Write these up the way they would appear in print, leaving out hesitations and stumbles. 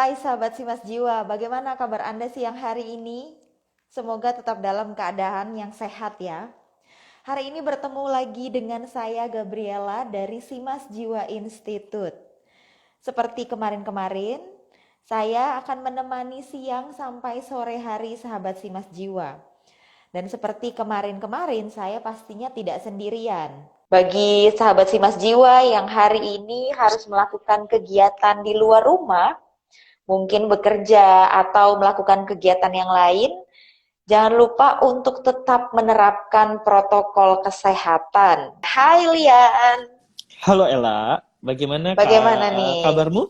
Hai sahabat Simas Jiwa, bagaimana kabar Anda siang hari ini? Semoga tetap dalam keadaan yang sehat ya. Hari ini bertemu lagi dengan saya Gabriela dari Simas Jiwa Institute. Seperti kemarin-kemarin, saya akan menemani siang sampai sore hari sahabat Simas Jiwa. Dan seperti kemarin-kemarin, saya pastinya tidak sendirian. Bagi sahabat Simas Jiwa yang hari ini harus melakukan kegiatan di luar rumah, mungkin bekerja atau melakukan kegiatan yang lain, jangan lupa untuk tetap menerapkan protokol kesehatan. Hai Lian, Halo Ella, bagaimana bagaimana nih? kabarmu?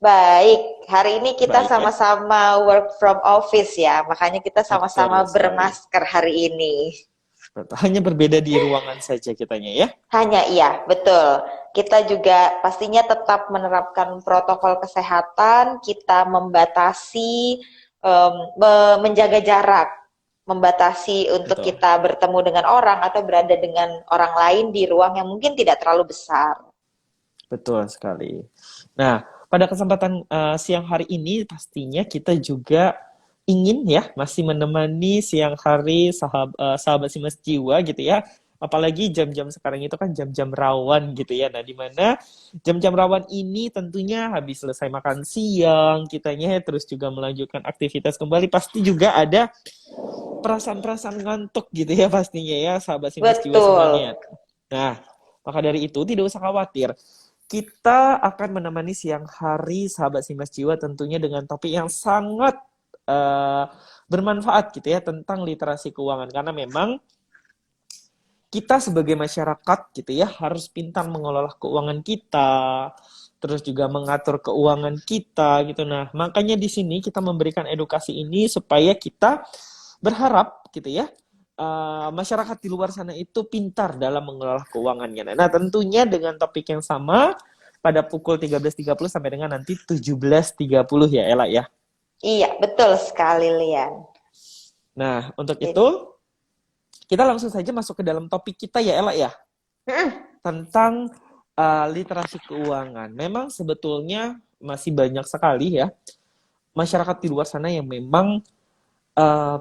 Baik, hari ini kita Baik ya? sama-sama work from office ya, makanya kita Betul sama-sama sekali. bermasker hari ini. Betul. Hanya berbeda di ruangan saja kitanya ya. Hanya iya, betul. Kita juga pastinya tetap menerapkan protokol kesehatan, kita membatasi, menjaga jarak, membatasi untuk Betul. kita bertemu dengan orang atau berada dengan orang lain di ruang yang mungkin tidak terlalu besar. Betul sekali. Nah, pada kesempatan siang hari ini pastinya kita juga ingin ya masih menemani siang hari sahabat Simas Jiwa gitu ya. Apalagi jam-jam sekarang itu kan jam-jam rawan gitu ya. Nah, di mana jam-jam rawan ini tentunya habis selesai makan siang kitanya terus juga melanjutkan aktivitas kembali pasti juga ada perasaan-perasaan ngantuk gitu ya pastinya ya sahabat Simas Jiwa Betul. semuanya. Nah, maka dari itu tidak usah khawatir. Kita akan menemani siang hari sahabat Simas Jiwa tentunya dengan topik yang sangat eh, bermanfaat gitu ya tentang literasi keuangan karena memang kita sebagai masyarakat gitu ya harus pintar mengelola keuangan kita, terus juga mengatur keuangan kita gitu. Nah, makanya di sini kita memberikan edukasi ini supaya kita berharap gitu ya masyarakat di luar sana itu pintar dalam mengelola keuangannya. Nah, tentunya dengan topik yang sama pada pukul 13.30 sampai dengan nanti 17.30 ya Ella ya. Iya, betul sekali Lian. Nah, untuk Jadi, itu kita langsung saja masuk ke dalam topik kita ya Ella ya. Tentang literasi keuangan. Memang sebetulnya masih banyak sekali ya masyarakat di luar sana yang memang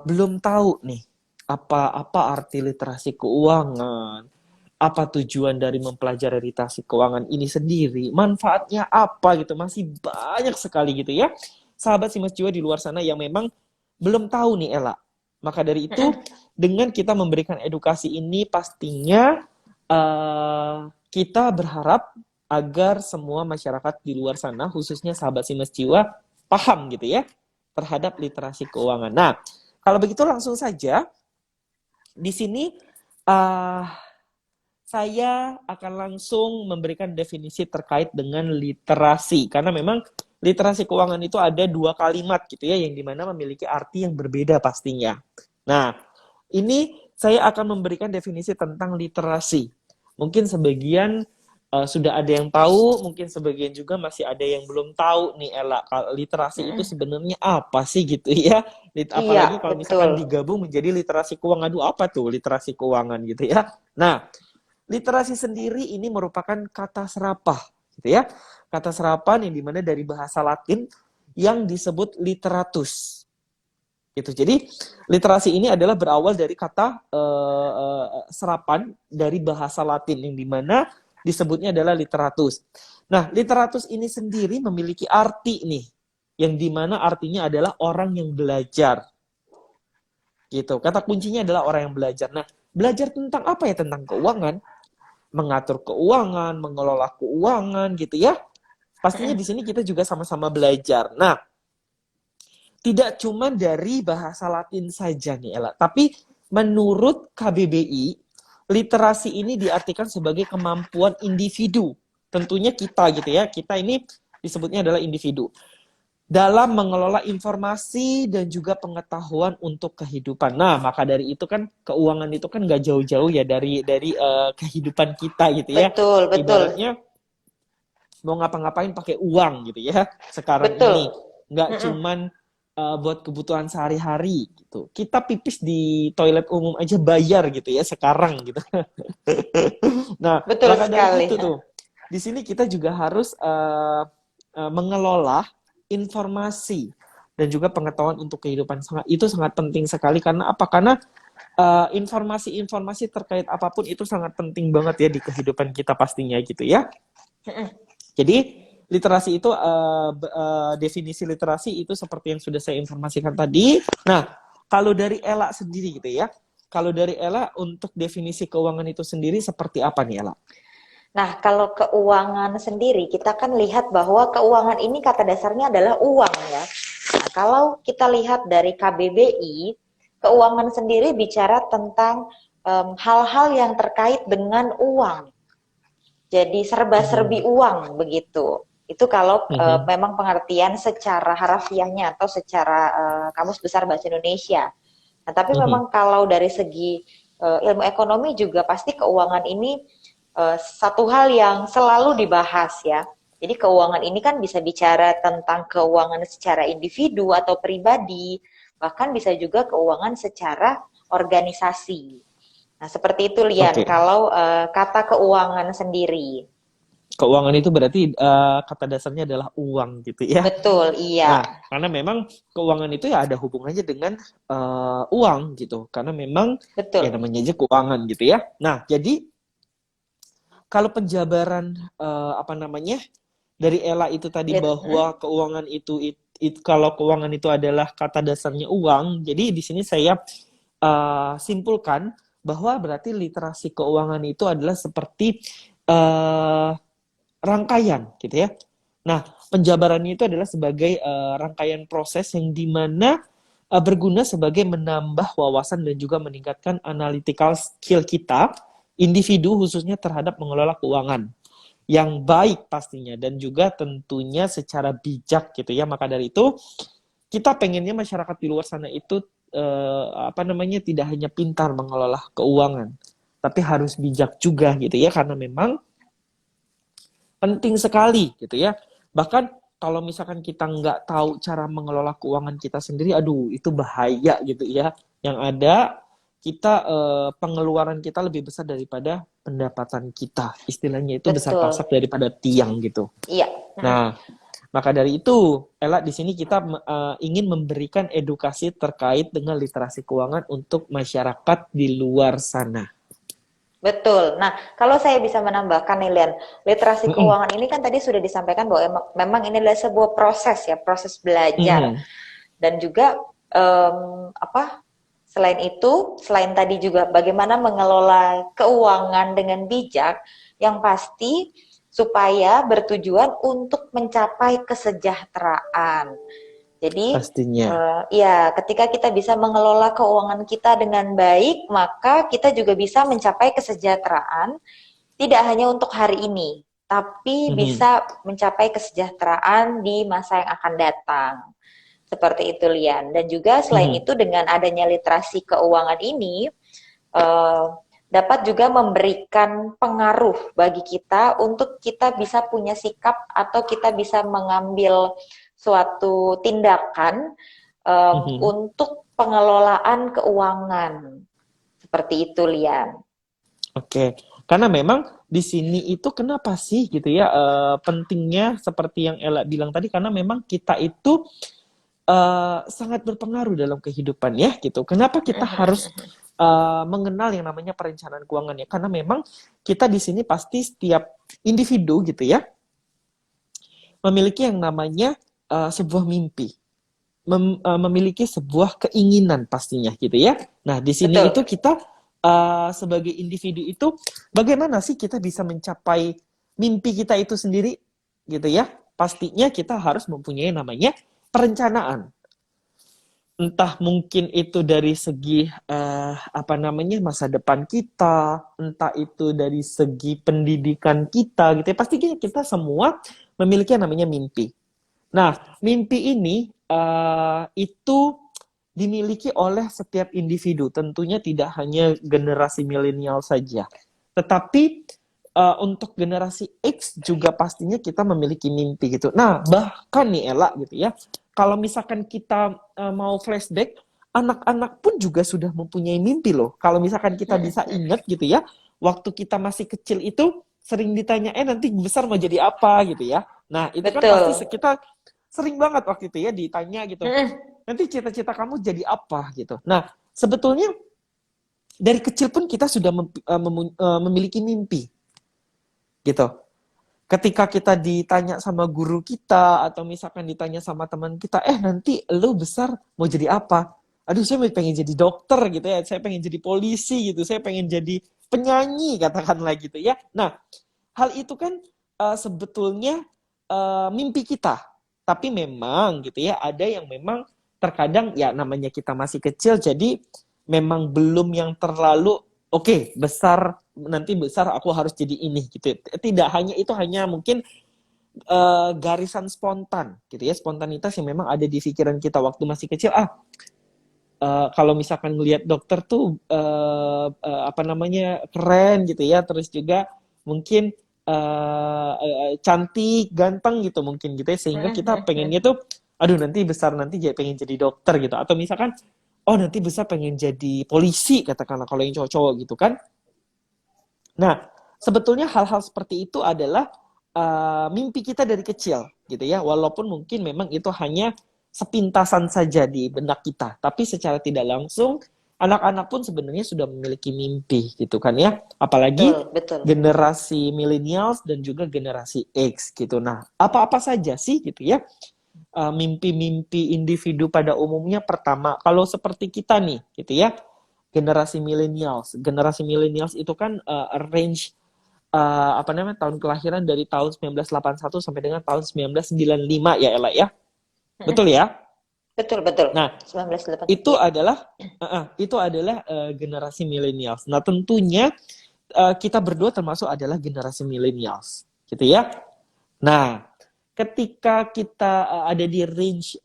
belum tahu nih apa arti literasi keuangan, apa tujuan dari mempelajari literasi keuangan ini sendiri, manfaatnya apa gitu, masih banyak sekali gitu ya. Sahabat Simas Jiwa di luar sana yang memang belum tahu nih Ella. Maka dari itu dengan kita memberikan edukasi ini pastinya kita berharap agar semua masyarakat di luar sana, khususnya sahabat Simas Jiwa, paham gitu ya terhadap literasi keuangan. Nah, kalau begitu langsung saja di sini uh, saya akan langsung memberikan definisi terkait dengan literasi karena memang literasi keuangan itu ada dua kalimat gitu ya yang dimana memiliki arti yang berbeda pastinya. Nah, ini saya akan memberikan definisi tentang literasi. Mungkin sebagian sudah ada yang tahu, mungkin sebagian juga masih ada yang belum tahu nih Ella. Literasi itu sebenarnya apa sih gitu ya? iya, Apalagi kalau betul. misalkan digabung menjadi literasi keuangan. Aduh, apa tuh literasi keuangan gitu ya? Nah, literasi sendiri ini merupakan kata serapah, gitu ya. Kata serapan yang dimana dari bahasa Latin yang disebut literatus. Gitu. Jadi literasi ini adalah berawal dari kata serapan dari bahasa Latin yang dimana disebutnya adalah literatus. Nah, literatus ini sendiri memiliki arti nih, yang dimana artinya adalah orang yang belajar. Gitu. Kata kuncinya adalah orang yang belajar. Nah, belajar tentang apa ya? Tentang keuangan, mengatur keuangan, mengelola keuangan gitu ya. Pastinya di sini kita juga sama-sama belajar. Nah, tidak cuma dari bahasa Latin saja nih Ella, tapi menurut KBBI, literasi ini diartikan sebagai kemampuan individu. Tentunya kita gitu ya, kita ini disebutnya adalah individu. Dalam mengelola informasi dan juga pengetahuan untuk kehidupan. Nah, maka dari itu kan keuangan itu kan nggak jauh-jauh ya dari kehidupan kita gitu ya. Betul, betul. Ibaratnya mau ngapa-ngapain pakai uang gitu ya sekarang ini Betul. nggak cuman buat kebutuhan sehari-hari gitu kita pipis di toilet umum aja bayar gitu ya sekarang gitu. Nah Betul maka dari sekali. itu tuh di sini kita juga harus mengelola informasi dan juga pengetahuan untuk kehidupan itu sangat penting sekali. Karena apa? Karena informasi-informasi terkait apapun itu sangat penting banget ya di kehidupan kita pastinya gitu ya. Jadi literasi itu definisi literasi itu seperti yang sudah saya informasikan tadi. Nah, kalau dari Ella sendiri gitu ya. Kalau dari Ella untuk definisi keuangan itu sendiri seperti apa nih Ella? Nah, kalau keuangan sendiri, kita kan lihat bahwa keuangan ini kata dasarnya adalah uang ya. Nah, kalau kita lihat dari KBBI, keuangan sendiri bicara tentang hal-hal yang terkait dengan uang. Jadi serba-serbi uang begitu. Itu kalau memang pengertian secara harafiahnya atau secara Kamus Besar Bahasa Indonesia. Nah, tapi memang kalau dari segi ilmu ekonomi juga pasti keuangan ini satu hal yang selalu dibahas ya. Jadi keuangan ini kan bisa bicara tentang keuangan secara individu atau pribadi, bahkan bisa juga keuangan secara organisasi. Nah, seperti itu Lian, kalau kata keuangan sendiri. Keuangan itu berarti kata dasarnya adalah uang gitu ya. Betul, iya. Nah, karena memang keuangan itu ya ada hubungannya dengan uang gitu. Karena memang ya namanya aja keuangan gitu ya. Nah, jadi kalau penjabaran dari Ella itu tadi bahwa keuangan itu kalau keuangan itu adalah kata dasarnya uang, jadi di sini saya simpulkan bahwa berarti literasi keuangan itu adalah seperti rangkaian gitu ya. Nah, penjabarannya itu adalah sebagai rangkaian proses yang dimana berguna sebagai menambah wawasan dan juga meningkatkan analytical skill kita individu khususnya terhadap mengelola keuangan yang baik pastinya dan juga tentunya secara bijak gitu ya. Maka dari itu kita pengennya masyarakat di luar sana itu tidak hanya pintar mengelola keuangan, tapi harus bijak juga gitu ya, karena memang penting sekali gitu ya. Bahkan kalau misalkan kita nggak tahu cara mengelola keuangan kita sendiri, aduh itu bahaya gitu ya. Yang ada kita pengeluaran kita lebih besar daripada pendapatan kita. Istilahnya itu besar pasak daripada tiang gitu. Iya. Nah, maka dari itu, Ella di sini kita ingin memberikan edukasi terkait dengan literasi keuangan untuk masyarakat di luar sana. Betul. Nah, kalau saya bisa menambahkan nih, Lian, literasi keuangan ini kan tadi sudah disampaikan bahwa memang ini adalah sebuah proses ya, proses belajar. Dan juga selain itu, selain tadi juga bagaimana mengelola keuangan dengan bijak, yang pasti supaya bertujuan untuk mencapai kesejahteraan. Jadi, ya ketika kita bisa mengelola keuangan kita dengan baik, maka kita juga bisa mencapai kesejahteraan, tidak hanya untuk hari ini, tapi bisa mencapai kesejahteraan di masa yang akan datang. Seperti itu, Lian. Dan juga selain itu, dengan adanya literasi keuangan ini, dapat juga memberikan pengaruh bagi kita untuk kita bisa punya sikap atau kita bisa mengambil suatu tindakan untuk pengelolaan keuangan. Seperti itu, Lian. Oke, karena memang di sini itu kenapa sih gitu ya pentingnya seperti yang Ella bilang tadi, karena memang kita itu sangat berpengaruh dalam kehidupan ya gitu. Kenapa kita harus mengenal yang namanya perencanaan keuangan ya? Karena memang kita di sini pasti setiap individu gitu ya memiliki yang namanya sebuah mimpi, memiliki sebuah keinginan pastinya gitu ya. Nah di sini itu kita sebagai individu itu bagaimana sih kita bisa mencapai mimpi kita itu sendiri gitu ya? Pastinya kita harus mempunyai namanya perencanaan. Entah mungkin itu dari segi masa depan kita, entah itu dari segi pendidikan kita gitu ya. Pastinya kita semua memiliki yang namanya mimpi. Nah, mimpi ini itu dimiliki oleh setiap individu. Tentunya tidak hanya generasi milenial saja. Tetapi untuk generasi X juga pastinya kita memiliki mimpi gitu. Nah, bahkan nih Ella gitu ya. Kalau misalkan kita mau flashback, anak-anak pun juga sudah mempunyai mimpi loh. Kalau misalkan kita bisa ingat gitu ya, waktu kita masih kecil itu sering ditanya, nanti besar mau jadi apa gitu ya. Nah, itu kan pasti kita Sering banget waktu itu ya ditanya gitu. Mm-mm. Nanti cita-cita kamu jadi apa gitu. Nah, sebetulnya dari kecil pun kita sudah memiliki mimpi gitu. Ketika kita ditanya sama guru kita atau misalkan ditanya sama teman kita, nanti lu besar mau jadi apa? Aduh, saya pengen jadi dokter gitu ya, saya pengen jadi polisi gitu, saya pengen jadi penyanyi katakanlah gitu ya. Nah, hal itu kan sebetulnya mimpi kita. Tapi memang gitu ya, ada yang memang terkadang ya namanya kita masih kecil, jadi memang belum yang terlalu oke, besar nanti besar aku harus jadi ini gitu. Tidak hanya itu, hanya mungkin garisan spontan gitu ya, spontanitas yang memang ada di pikiran kita waktu masih kecil. Kalau misalkan ngelihat dokter tuh apa namanya keren gitu ya, terus juga mungkin cantik, ganteng gitu mungkin gitu ya, sehingga kita pengennya tuh, aduh nanti besar nanti pengen jadi dokter gitu, atau misalkan oh nanti besar pengen jadi polisi katakanlah kalau yang cowok-cowok gitu kan. Nah, sebetulnya hal-hal seperti itu adalah mimpi kita dari kecil, gitu ya. Walaupun mungkin memang itu hanya sepintasan saja di benak kita, tapi secara tidak langsung anak-anak pun sebenarnya sudah memiliki mimpi, gitu kan ya. Apalagi Betul, betul. generasi millennials dan juga generasi X, gitu. Nah, apa-apa saja sih, gitu ya, mimpi-mimpi individu pada umumnya. Pertama, kalau seperti kita nih, gitu ya, generasi millennials. Generasi millennials itu kan range apa namanya tahun kelahiran dari tahun 1981 sampai dengan tahun 1995 ya Ella ya. Betul ya? Betul, betul. Nah, 1980. itu Iya. adalah generasi millennials. Nah, tentunya kita berdua termasuk adalah generasi millennials, gitu ya. Nah, ketika kita ada di range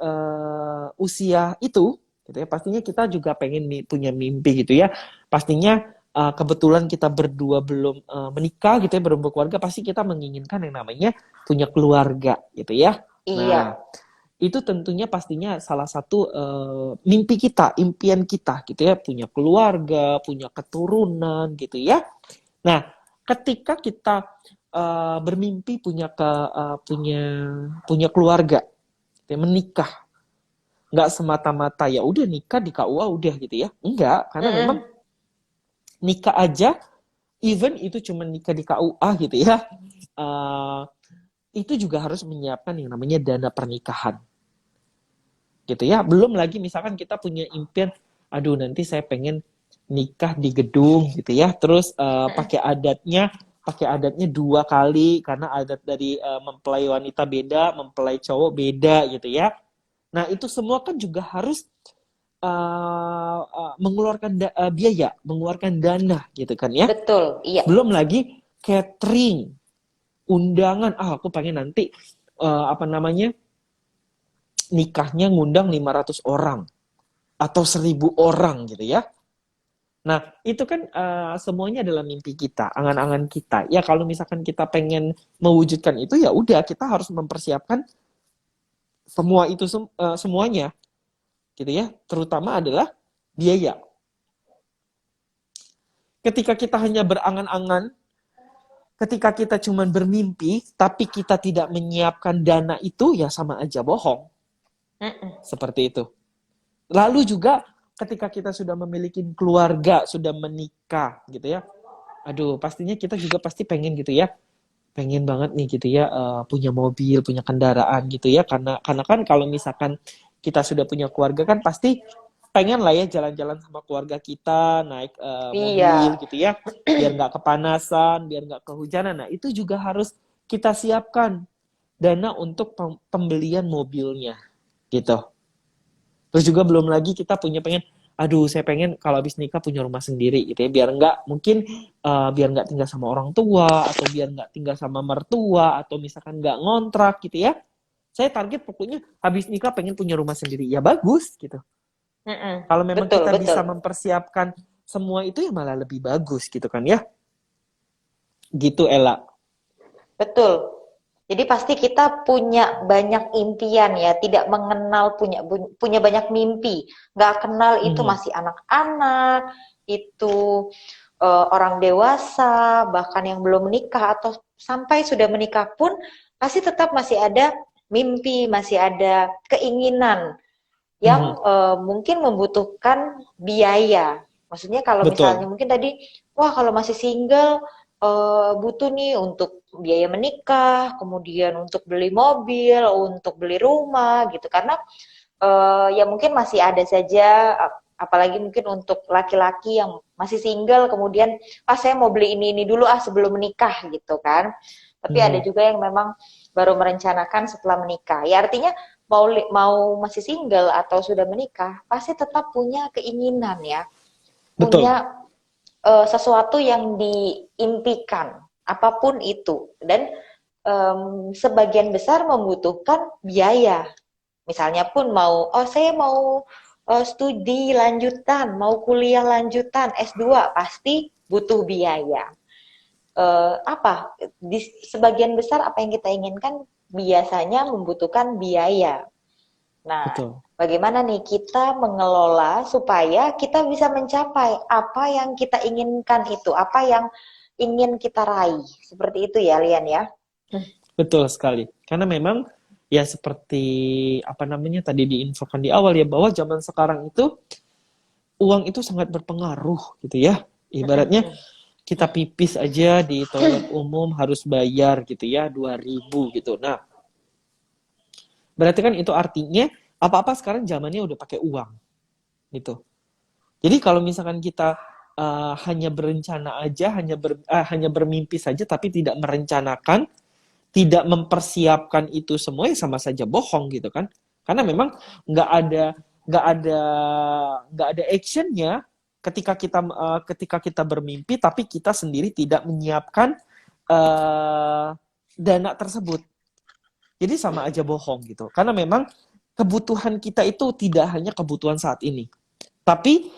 usia itu, gitu ya, pastinya kita juga pengen punya mimpi gitu ya. Pastinya kebetulan kita berdua belum menikah gitu ya, belum berkeluarga, pasti kita menginginkan yang namanya punya keluarga gitu ya. Nah, Iya. itu tentunya pastinya salah satu mimpi kita, impian kita gitu ya, punya keluarga, punya keturunan gitu ya. Nah, ketika kita bermimpi punya keluarga, gitu ya, menikah, nggak semata-mata ya udah nikah di KUA udah gitu ya, enggak, karena memang Mm-mm. nikah aja, even itu cuma nikah di KUA gitu ya, uh, itu juga harus menyiapkan yang namanya dana pernikahan gitu ya. Belum lagi misalkan kita punya impian, aduh nanti saya pengen nikah di gedung gitu ya, terus pakai adatnya 2 kali karena adat dari mempelai wanita beda, mempelai cowok beda gitu ya. Nah itu semua kan juga harus mengeluarkan biaya, mengeluarkan dana gitu kan ya. Betul, iya. Belum lagi catering, undangan. Aku pengen nanti apa namanya nikahnya ngundang 500 orang atau 1.000 orang gitu ya. Nah, itu kan semuanya adalah mimpi kita, angan-angan kita. Ya kalau misalkan kita pengen mewujudkan itu, ya udah kita harus mempersiapkan semua itu semuanya, gitu ya. Terutama adalah biaya. Ketika kita hanya berangan-angan, ketika kita cuma bermimpi, tapi kita tidak menyiapkan dana itu, ya sama aja bohong. Mm-mm. Seperti itu. Lalu juga ketika kita sudah memiliki keluarga, sudah menikah, gitu ya. Aduh, pastinya kita juga pasti pengen gitu ya. Pengen banget nih gitu ya, punya mobil, punya kendaraan gitu ya. Karena kan kalau misalkan kita sudah punya keluarga kan pasti pengen lah ya jalan-jalan sama keluarga kita, naik mobil Iya. gitu ya. Biar nggak kepanasan, biar nggak kehujanan. Nah, itu juga harus kita siapkan dana untuk pembelian mobilnya gitu. Terus juga belum lagi kita pengen, aduh saya pengen kalau habis nikah punya rumah sendiri gitu ya, biar nggak tinggal sama orang tua, atau biar nggak tinggal sama mertua, atau misalkan nggak ngontrak gitu ya. Saya target pokoknya habis nikah pengen punya rumah sendiri, ya bagus gitu. Mm-mm. Kalau memang Betul, kita betul. bisa mempersiapkan semua itu ya malah lebih bagus gitu kan ya. Gitu Ella. Betul. Jadi pasti kita punya banyak impian ya, tidak mengenal punya banyak mimpi. Nggak kenal itu Mhm. masih anak-anak, itu orang dewasa, bahkan yang belum menikah atau sampai sudah menikah pun pasti tetap masih ada mimpi, masih ada keinginan yang Mhm. mungkin membutuhkan biaya. Maksudnya kalau misalnya Betul. mungkin tadi, wah kalau masih single butuh nih untuk biaya menikah, kemudian untuk beli mobil, untuk beli rumah gitu. Karena ya mungkin masih ada saja, apalagi mungkin untuk laki-laki yang masih single, kemudian saya mau beli ini dulu sebelum menikah gitu kan. Tapi ada Mhm. juga yang memang baru merencanakan setelah menikah. Ya artinya mau masih single atau sudah menikah, pasti tetap punya keinginan ya, Betul. punya sesuatu yang diimpikan, apapun itu. Dan sebagian besar membutuhkan biaya. Misalnya pun saya mau studi lanjutan, mau kuliah lanjutan S2, pasti butuh biaya. Di sebagian besar apa yang kita inginkan biasanya membutuhkan biaya. Nah, Betul. bagaimana nih kita mengelola supaya kita bisa mencapai apa yang kita inginkan itu, apa yang ingin kita raih. Seperti itu ya, Lian ya. Betul sekali. Karena memang ya seperti apa namanya tadi diinfokan di awal ya bahwa zaman sekarang itu uang itu sangat berpengaruh gitu ya. Ibaratnya kita pipis aja di toilet umum harus bayar gitu ya 2.000 gitu. Nah, berarti kan itu artinya apa-apa sekarang zamannya udah pakai uang gitu. Jadi kalau misalkan kita hanya berencana aja, hanya bermimpi saja tapi tidak merencanakan, tidak mempersiapkan itu semua ya sama saja bohong gitu kan. Karena memang nggak ada nggak ada nggak ada actionnya ketika kita bermimpi tapi kita sendiri tidak menyiapkan uh, dana tersebut. Jadi sama aja bohong gitu. Karena memang kebutuhan kita itu tidak hanya kebutuhan saat ini, tapi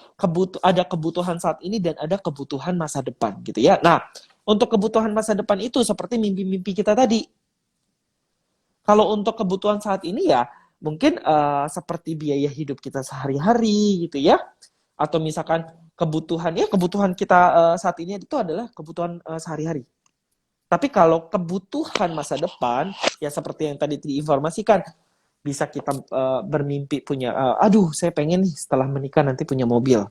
ada kebutuhan saat ini dan ada kebutuhan masa depan gitu ya. Nah, untuk kebutuhan masa depan itu seperti mimpi-mimpi kita tadi. Kalau untuk kebutuhan saat ini ya mungkin seperti biaya hidup kita sehari-hari gitu ya. Atau misalkan kebutuhan kita saat ini itu adalah kebutuhan sehari-hari. Tapi kalau kebutuhan masa depan ya seperti yang tadi diinformasikan, bisa kita bermimpi punya aduh saya pengen nih setelah menikah nanti punya mobil.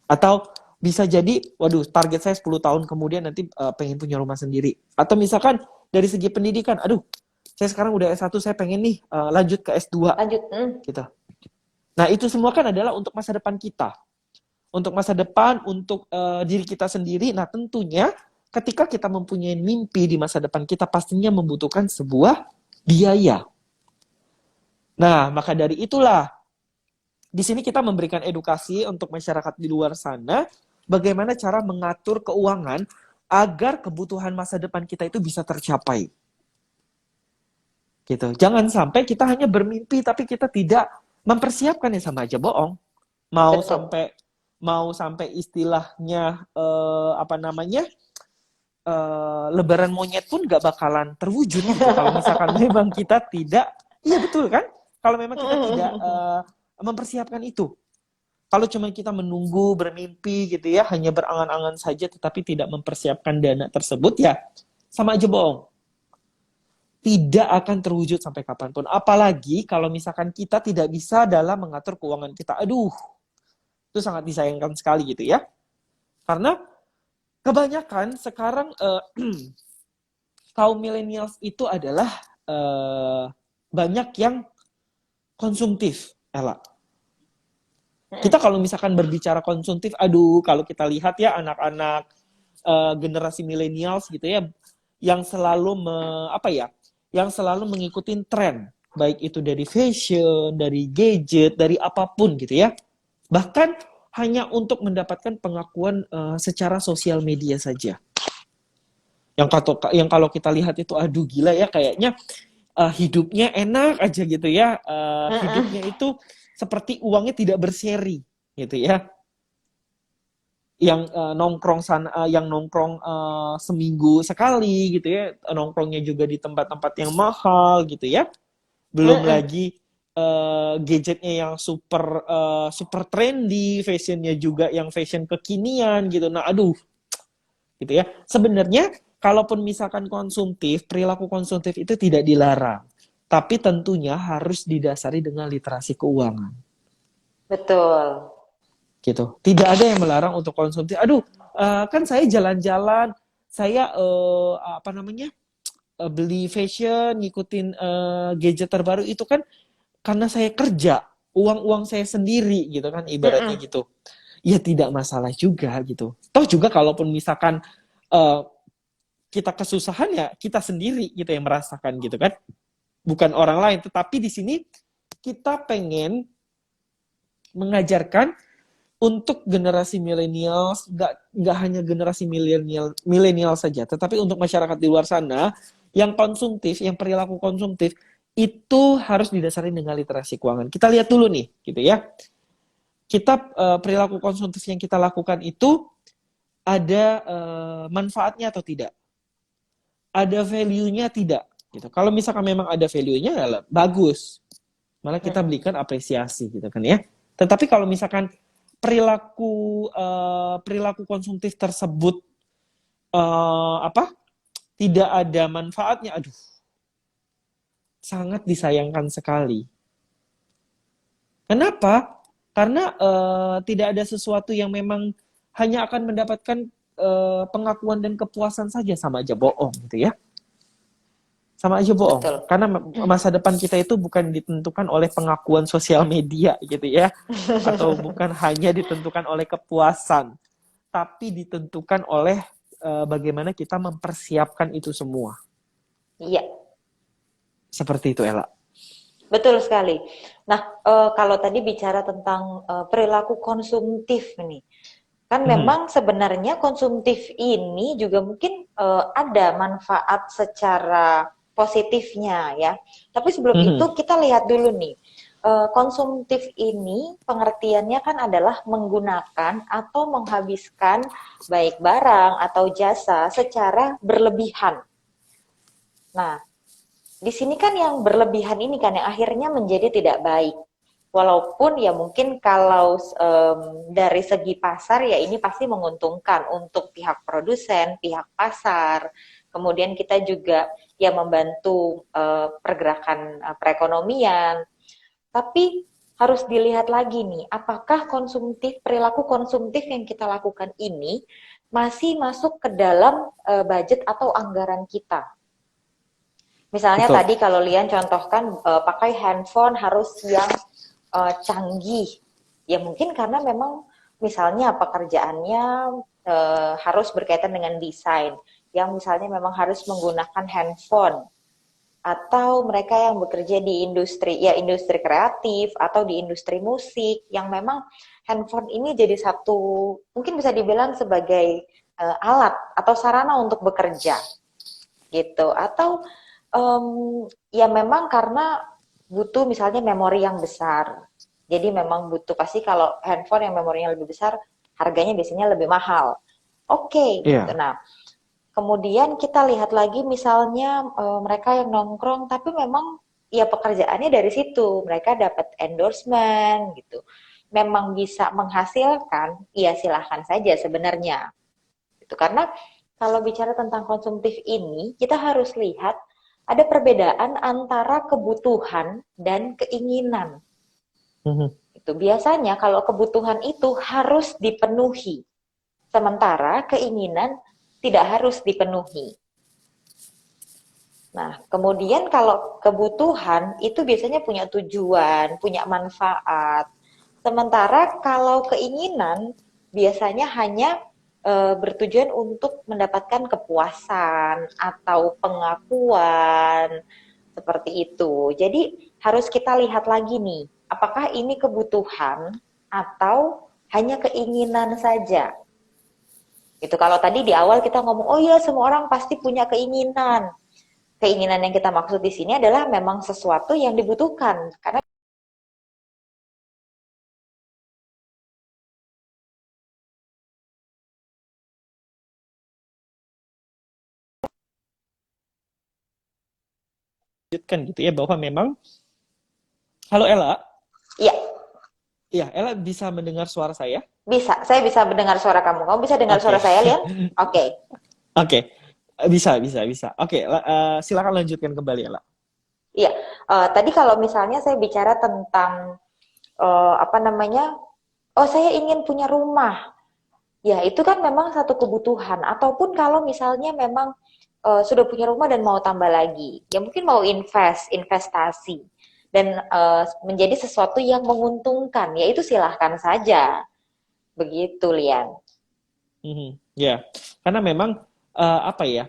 Atau bisa jadi waduh target saya 10 tahun kemudian nanti pengen punya rumah sendiri. Atau misalkan dari segi pendidikan, aduh saya sekarang udah S1 saya pengen nih lanjut ke S2 Lanjut. gitu. Nah, itu semua kan adalah untuk masa depan kita. Untuk masa depan, untuk diri kita sendiri. Nah, tentunya ketika kita mempunyai mimpi di masa depan kita pastinya membutuhkan sebuah biaya. Nah, maka dari itulah di sini kita memberikan edukasi untuk masyarakat di luar sana bagaimana cara mengatur keuangan agar kebutuhan masa depan kita itu bisa tercapai. Gitu. Jangan sampai kita hanya bermimpi tapi kita tidak mempersiapkan ya sama aja bohong. Mau Betul. sampai mau sampai istilahnya apa namanya lebaran monyet pun gak bakalan terwujud gitu. Kalau misalkan memang kita tidak, iya betul kan? Kalau memang kita tidak mempersiapkan itu. Kalau cuma kita menunggu, bermimpi gitu ya, hanya berangan-angan saja tetapi tidak mempersiapkan dana tersebut ya sama aja bohong. Tidak akan terwujud sampai kapanpun. Apalagi kalau misalkan kita tidak bisa dalam mengatur keuangan kita. Aduh, itu sangat disayangkan sekali gitu ya. Karena kebanyakan sekarang kaum millennials itu adalah banyak yang konsumtif, Ella. Kita kalau misalkan berbicara konsumtif, aduh, kalau kita lihat ya anak-anak generasi millennials gitu ya, yang selalu yang selalu mengikuti tren, baik itu dari fashion, dari gadget, dari apapun gitu ya. Bahkan hanya untuk mendapatkan pengakuan secara sosial media saja. Yang kalau kita lihat itu aduh gila ya kayaknya hidupnya enak aja gitu ya. Hidupnya itu seperti uangnya tidak berseri gitu ya. Yang nongkrong seminggu sekali gitu ya. Nongkrongnya juga di tempat-tempat yang mahal gitu ya. Belum lagi gadgetnya yang super trendy, fashionnya juga yang fashion kekinian gitu. Nah, aduh, gitu ya. Sebenarnya kalaupun misalkan konsumtif, perilaku konsumtif itu tidak dilarang. tapi tentunya harus didasari dengan literasi keuangan. Betul. Gitu. Tidak ada yang melarang untuk konsumsi. Aduh, kan saya jalan-jalan, saya apa namanya beli fashion, ngikutin gadget terbaru itu kan karena saya kerja, uang saya sendiri gitu kan ibaratnya Mm-mm. gitu. Ya tidak masalah juga gitu. Toh juga kalaupun misalkan eh, kita kesusahan ya kita sendiri gitu yang merasakan gitu kan, bukan orang lain. Tetapi di sini kita pengen mengajarkan untuk generasi milenial, nggak hanya generasi milenial saja, tetapi untuk masyarakat di luar sana yang konsumtif, yang perilaku konsumtif itu harus didasari dengan literasi keuangan. Kita lihat dulu nih, gitu ya. Kita perilaku konsumtif yang kita lakukan itu ada manfaatnya atau tidak, ada value-nya tidak. Gitu. Kalau misalkan memang ada value-nya, ya bagus. Malah kita Mm-mm. berikan apresiasi, gitu kan ya. Tetapi kalau misalkan perilaku konsumtif tersebut apa tidak ada manfaatnya, aduh, sangat disayangkan sekali. Kenapa? Karena tidak ada sesuatu yang memang hanya akan mendapatkan pengakuan dan kepuasan saja, sama aja bohong gitu ya. Sama aja bohong. Betul. Karena masa depan kita itu bukan ditentukan oleh pengakuan sosial media gitu ya. Atau bukan hanya ditentukan oleh kepuasan, tapi ditentukan oleh bagaimana kita mempersiapkan itu semua. Iya, Seperti itu, Ella. betul sekali. Nah, kalau tadi bicara tentang perilaku konsumtif nih, kan Mhm. memang sebenarnya konsumtif ini juga mungkin ada manfaat secara positifnya ya. Tapi sebelum itu Mhm. kita lihat dulu nih, konsumtif ini pengertiannya kan adalah menggunakan atau menghabiskan baik barang atau jasa secara berlebihan. Nah, di sini kan yang berlebihan ini kan yang akhirnya menjadi tidak baik. Walaupun ya mungkin kalau dari segi pasar ya ini pasti menguntungkan untuk pihak produsen, pihak pasar. Kemudian kita juga ya membantu pergerakan perekonomian. Tapi harus dilihat lagi nih, apakah perilaku konsumtif yang kita lakukan ini masih masuk ke dalam budget atau anggaran kita. Misalnya Betul. tadi kalau Lian contohkan pakai handphone harus yang canggih. Ya mungkin karena memang misalnya pekerjaannya harus berkaitan dengan desain, yang misalnya memang harus menggunakan handphone, atau mereka yang bekerja di industri ya industri kreatif atau di industri musik yang memang handphone ini jadi satu mungkin bisa dibilang sebagai alat atau sarana untuk bekerja gitu atau ya memang karena butuh misalnya memori yang besar. Jadi memang butuh pasti kalau handphone yang memorinya lebih besar harganya biasanya lebih mahal. Oke, gitu. Iya. Nah, kemudian kita lihat lagi misalnya mereka yang nongkrong tapi memang ya pekerjaannya dari situ. Mereka dapat endorsement gitu. Memang bisa menghasilkan, ya silahkan saja sebenarnya. Itu karena kalau bicara tentang konsumtif ini, kita harus lihat ada perbedaan antara kebutuhan dan keinginan. Mhm. Itu biasanya kalau kebutuhan itu harus dipenuhi, sementara keinginan tidak harus dipenuhi. Nah, kemudian kalau kebutuhan itu biasanya punya tujuan, punya manfaat. Sementara kalau keinginan biasanya hanya bertujuan untuk mendapatkan kepuasan atau pengakuan seperti itu. Jadi harus kita lihat lagi nih, apakah ini kebutuhan atau hanya keinginan saja. Itu kalau tadi di awal kita ngomong, oh iya semua orang pasti punya keinginan. Keinginan yang kita maksud di sini adalah memang sesuatu yang dibutuhkan. Karena Lanjutkan gitu ya bahwa memang, halo Ella, ya ya Ella bisa mendengar suara saya? bisa, saya bisa mendengar suara kamu. Kamu bisa dengar Oke. suara saya, Lian? Oke. Oke. Bisa. Oke, silakan lanjutkan kembali Ella. Iya, tadi kalau misalnya saya bicara tentang apa namanya, oh saya ingin punya rumah, ya itu kan memang satu kebutuhan. Ataupun kalau misalnya memang sudah punya rumah dan mau tambah lagi, ya mungkin mau investasi dan menjadi sesuatu yang menguntungkan, ya itu silahkan saja, begitu Lian. Mhm, ya, karena memang apa ya,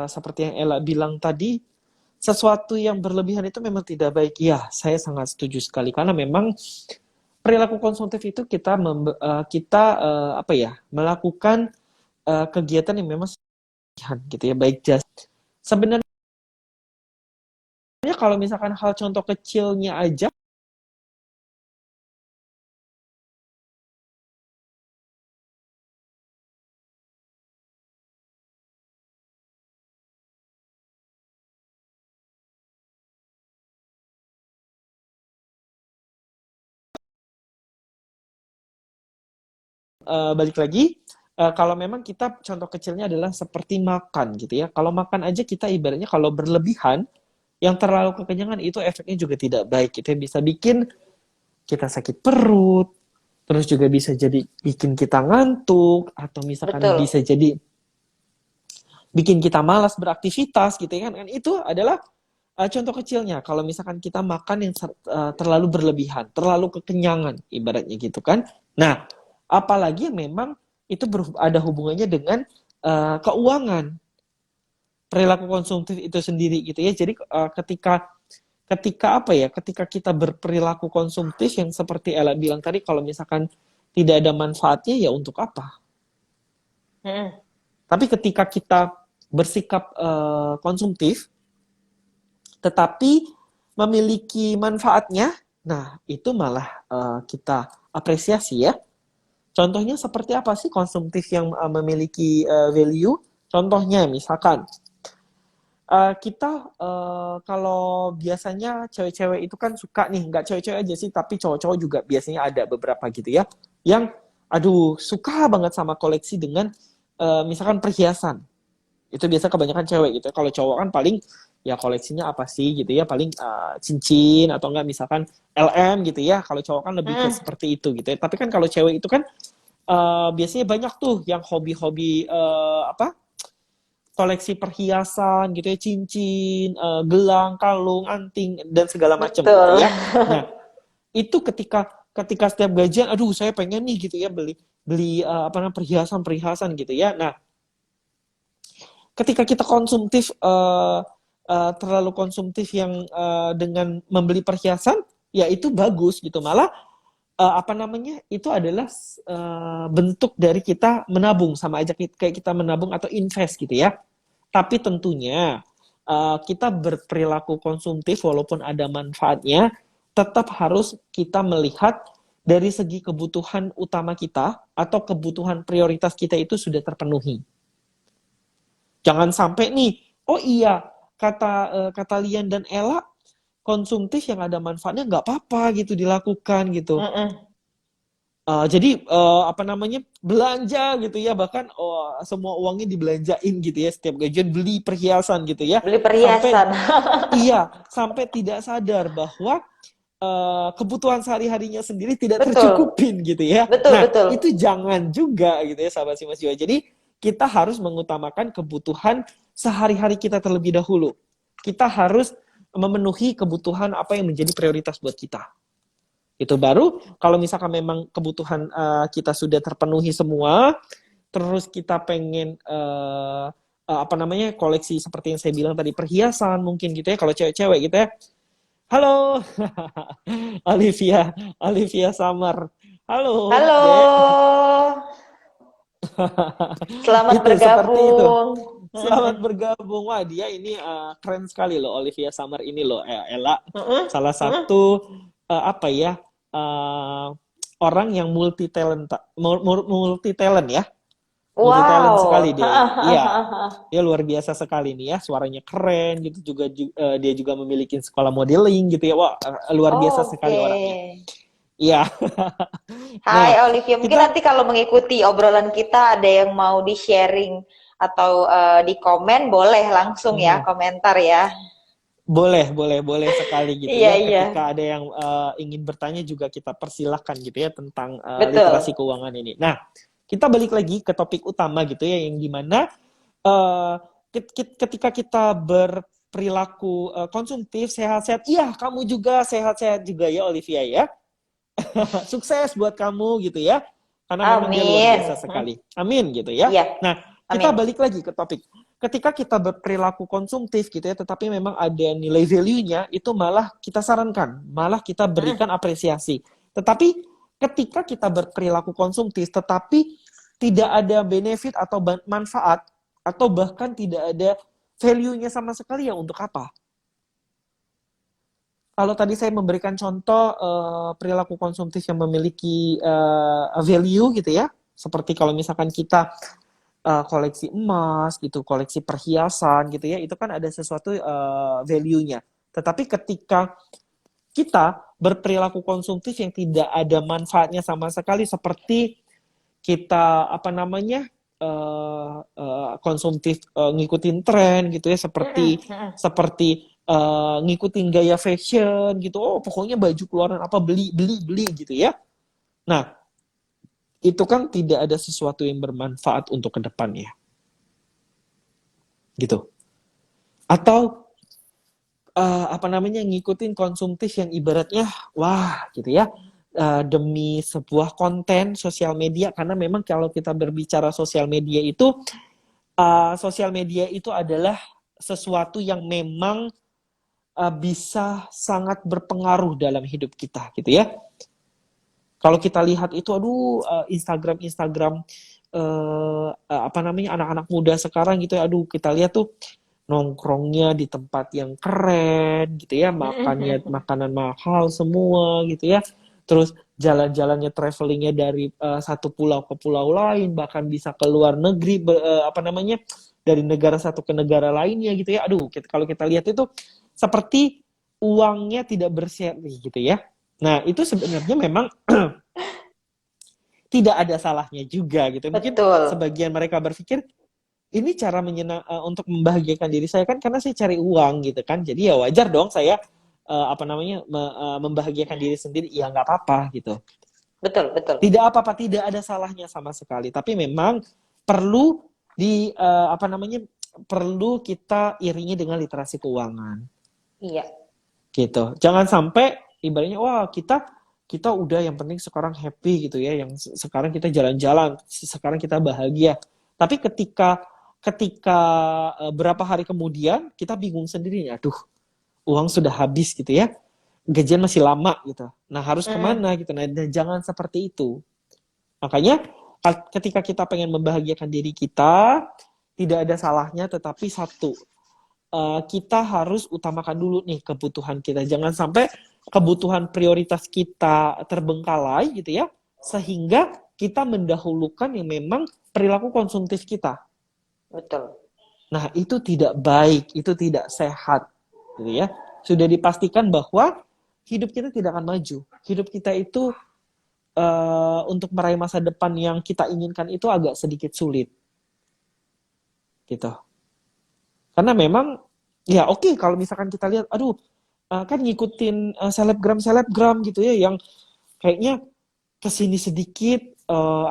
seperti yang Ella bilang tadi, sesuatu yang berlebihan itu memang tidak baik. Ya, saya sangat setuju sekali karena memang perilaku konsumtif itu kita apa ya, melakukan kegiatan yang memang berlebihan gitu ya, baik jas. Sebenarnya kalau misalkan hal contoh kecilnya aja, balik lagi, kalau memang kita contoh kecilnya adalah seperti makan gitu ya. Kalau makan aja kita ibaratnya kalau berlebihan, yang terlalu kekenyangan itu efeknya juga tidak baik. Itu bisa bikin kita sakit perut, terus juga bisa jadi bikin kita ngantuk, atau misalkan Betul. bisa jadi bikin kita malas beraktivitas gitu ya kan. Kan itu adalah contoh kecilnya. Kalau misalkan kita makan yang terlalu berlebihan, terlalu kekenyangan ibaratnya gitu kan. Nah, apalagi yang memang itu ada hubungannya dengan keuangan, perilaku konsumtif itu sendiri gitu ya. Jadi ketika ketika apa ya, ketika kita berperilaku konsumtif yang seperti Ella bilang tadi, kalau misalkan tidak ada manfaatnya ya untuk apa? Mm-mm. Tapi ketika kita bersikap konsumtif, tetapi memiliki manfaatnya, nah itu malah kita apresiasi ya. Contohnya seperti apa sih konsumtif yang memiliki value? Contohnya misalkan kita kalau biasanya cewek-cewek itu kan suka nih, nggak cewek-cewek aja sih, tapi cowok-cowok juga biasanya ada beberapa gitu ya, yang aduh suka banget sama koleksi dengan misalkan perhiasan. Itu biasa kebanyakan cewek gitu. Kalau cowok kan paling ya koleksinya apa sih gitu ya, paling cincin atau enggak misalkan LM gitu ya. Kalau cowok kan lebih ke Mm-mm. seperti itu gitu ya. Tapi kan kalau cewek itu kan biasanya banyak tuh yang hobi-hobi apa? Koleksi perhiasan gitu ya, cincin, gelang, kalung, anting dan segala macam gitu Betul. ya. Nah, itu ketika ketika setiap gajian, aduh saya pengen nih gitu ya beli beli apa namanya perhiasan-perhiasan gitu ya. Nah, ketika kita konsumtif terlalu konsumtif yang dengan membeli perhiasan, ya itu bagus gitu. Malah apa namanya? Itu adalah bentuk dari kita menabung, sama aja kayak kita menabung atau invest gitu ya. Tapi tentunya kita berperilaku konsumtif walaupun ada manfaatnya, tetap harus kita melihat dari segi kebutuhan utama kita atau kebutuhan prioritas kita itu sudah terpenuhi. Jangan sampai nih, oh iya, kata Lian dan Ella, konsumtif yang ada manfaatnya nggak apa-apa gitu dilakukan gitu. Mm-mm. Jadi apa namanya, belanja gitu ya, bahkan semua uangnya dibelanjain gitu ya, setiap gajian beli perhiasan gitu ya, Beli sampai perhiasan. iya, sampai tidak sadar bahwa kebutuhan sehari-harinya sendiri tidak Betul. tercukupin gitu ya. Betul, Nah, betul. itu jangan juga gitu ya sahabat Simas Jiwa. Jadi kita harus mengutamakan kebutuhan sehari-hari kita terlebih dahulu. Kita harus memenuhi kebutuhan apa yang menjadi prioritas buat kita. Itu baru kalau misalkan memang kebutuhan kita sudah terpenuhi semua, terus kita pengen apa namanya, koleksi seperti yang saya bilang tadi, perhiasan mungkin gitu ya, kalau cewek-cewek gitu ya. Halo, Olivia, Olivia Summer. Halo, Halo. Dek. Selamat Itu seperti itu. bergabung. Selamat bergabung. Wah, dia ini keren sekali loh, Olivia Summer ini loh, Ella. Salah satu apa ya, eh, orang yang multi talent, multi talent ya, multi talent sekali Wow. dia ini. Iya, dia luar biasa sekali nih ya, suaranya keren gitu juga, dia juga memiliki sekolah modeling gitu ya. Wah, luar biasa sekali Oke. orangnya. Iya. Hai Nah, Olivia, mungkin kita nanti kalau mengikuti obrolan kita ada yang mau di-sharing atau di komen, boleh langsung ya mhm. komentar ya. boleh sekali gitu Iya, ya. iya. Ketika ada yang ingin bertanya juga kita persilahkan gitu ya tentang literasi Betul. keuangan ini. Nah, kita balik lagi ke topik utama gitu ya, yang dimana eh, ketika kita berperilaku konsumtif, sehat-sehat, iya kamu juga sehat-sehat juga ya Olivia ya. Sukses buat kamu gitu ya. Karena memang dia luar Amin. biasa sekali. Amin gitu ya. Iya, Nah, kita amin. balik lagi ke topik. Ketika kita berperilaku konsumtif gitu ya, tetapi memang ada nilai value-nya, itu malah kita sarankan, malah kita berikan apresiasi. Tetapi ketika kita berperilaku konsumtif, tetapi tidak ada benefit atau manfaat, atau bahkan tidak ada value-nya sama sekali, ya untuk apa? Kalau tadi saya memberikan contoh perilaku konsumtif yang memiliki value gitu ya, seperti kalau misalkan kita koleksi emas gitu, koleksi perhiasan gitu ya, itu kan ada sesuatu value-nya. Tetapi ketika kita berperilaku konsumtif yang tidak ada manfaatnya sama sekali, seperti kita apa namanya konsumtif ngikutin tren gitu ya, seperti seperti ngikutin gaya fashion gitu, oh pokoknya baju keluaran apa beli beli beli gitu ya. Nah, itu kan tidak ada sesuatu yang bermanfaat untuk kedepannya gitu. Atau apa namanya ngikutin konsumtif yang ibaratnya wah gitu ya, demi sebuah konten sosial media, karena memang kalau kita berbicara sosial media itu adalah sesuatu yang memang bisa sangat berpengaruh dalam hidup kita gitu ya. Kalau kita lihat itu, aduh, Instagram apa namanya anak-anak muda sekarang gitu ya, aduh kita lihat tuh nongkrongnya di tempat yang keren gitu ya, makannya makanan mahal semua gitu ya, terus jalan-jalannya travelingnya dari satu pulau ke pulau lain, bahkan bisa ke luar negeri, apa namanya dari negara satu ke negara lainnya gitu ya. Aduh, kalau kita lihat itu seperti uangnya tidak berseri gitu ya. Nah, itu sebenarnya memang tidak ada salahnya juga gitu. Mungkin Betul. sebagian mereka berpikir ini cara untuk membahagiakan diri saya kan karena saya cari uang gitu kan. Jadi ya wajar dong saya apa namanya membahagiakan diri sendiri. Ya nggak apa-apa gitu. Betul, betul. Tidak apa-apa, tidak ada salahnya sama sekali. Tapi memang perlu apa namanya perlu kita iringi dengan literasi keuangan. Iya. Gitu. Jangan sampai ibaratnya wah kita udah yang penting sekarang happy gitu ya, yang sekarang kita jalan-jalan, sekarang kita bahagia. Tapi ketika berapa hari kemudian kita bingung sendiri, aduh, uang sudah habis gitu ya. Gajian masih lama gitu. Nah, harus kemana gitu. Nah, dan jangan seperti itu. Makanya ketika kita pengen membahagiakan diri kita, tidak ada salahnya, tetapi satu, kita harus utamakan dulu nih kebutuhan kita. Jangan sampai kebutuhan prioritas kita terbengkalai gitu ya, sehingga kita mendahulukan yang memang perilaku konsumtif kita. Betul. Nah, itu tidak baik, itu tidak sehat gitu ya. Sudah dipastikan bahwa hidup kita tidak akan maju. Hidup kita itu untuk meraih masa depan yang kita inginkan itu agak sedikit sulit. Gitu. Karena memang ya oke, kalau misalkan kita lihat, aduh kan ngikutin selebgram gitu ya, yang kayaknya kesini sedikit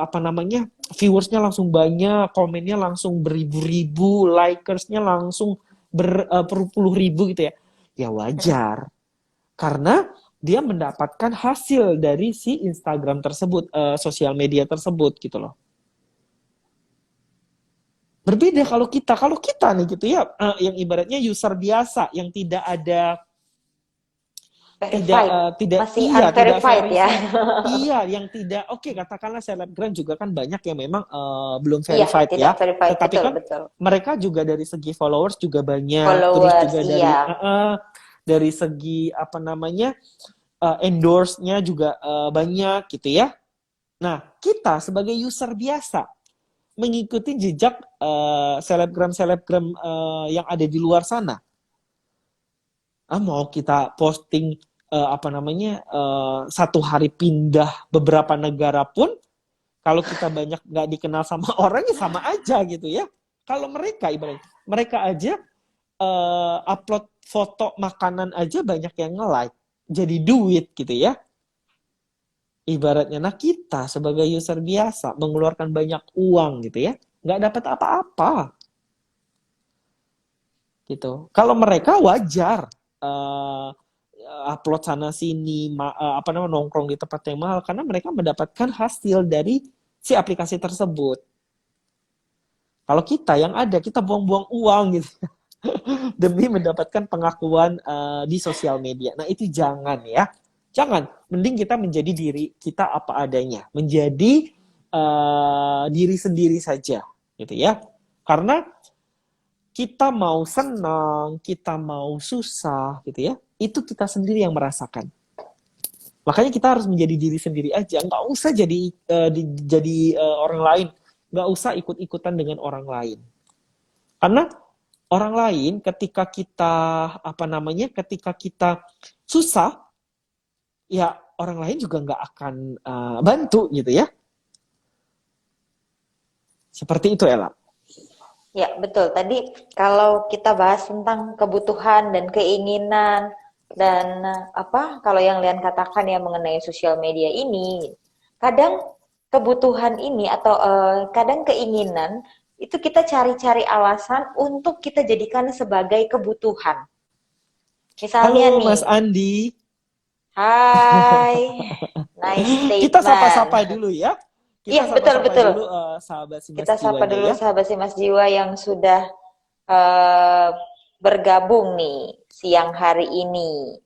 apa namanya viewersnya langsung banyak, komennya langsung beribu-ribu, likersnya langsung berpuluh ribu gitu ya. Ya wajar, karena dia mendapatkan hasil dari si Instagram tersebut, sosial media tersebut gitu loh. Berbeda kalau kita nih gitu ya, yang ibaratnya user biasa yang tidak ada Verified. tidak Masih tidak unverified ya. verify, yang tidak oke, katakanlah selebgram juga kan banyak yang memang belum Iya, verified tidak ya, verified. tetapi Betul, kan betul. mereka juga dari segi followers juga banyak, terus Followers, juga iya. dari segi apa namanya endorse-nya juga banyak gitu ya. Nah, kita sebagai user biasa mengikuti jejak selebgram-selebgram yang ada di luar sana. Mau kita posting apa namanya satu hari pindah beberapa negara pun, kalau kita banyak nggak dikenal sama orang ya sama aja gitu ya. Kalau mereka ibaratnya mereka aja upload foto makanan aja banyak yang nge-like. Jadi duit gitu ya. Ibaratnya, nah kita sebagai user biasa mengeluarkan banyak uang gitu ya, nggak dapat apa-apa gitu. Kalau mereka wajar eh, upload sana sini, apa namanya, nongkrong di tempat yang mahal karena mereka mendapatkan hasil dari si aplikasi tersebut. Kalau kita yang ada, kita buang-buang uang gitu demi mendapatkan pengakuan di sosial media. Nah itu jangan ya, jangan. Mending kita menjadi diri kita apa adanya, menjadi diri sendiri saja, gitu ya. Karena kita mau senang, kita mau susah, gitu ya. Itu kita sendiri yang merasakan. Makanya kita harus menjadi diri sendiri aja, nggak usah jadi orang lain, nggak usah ikut-ikutan dengan orang lain. Karena orang lain ketika kita apa namanya, ketika kita susah, ya orang lain juga nggak akan bantu gitu ya. Seperti itu, Ella. Ya, betul. Tadi kalau kita bahas tentang kebutuhan dan keinginan dan kalau yang Lian katakan ya mengenai sosial media ini, kadang kebutuhan ini atau kadang keinginan itu kita cari-cari alasan untuk kita jadikan sebagai kebutuhan. Misalnya Halo nih, Mas Andi, hai, nice kita statement. sapa-sapa dulu ya. Iya, Kita sapa-sapa betul-betul. dulu sahabat si Mas Kita sapa Jiwanya dulu ya. sahabat si Mas Jiwa yang sudah eh, bergabung nih siang hari ini.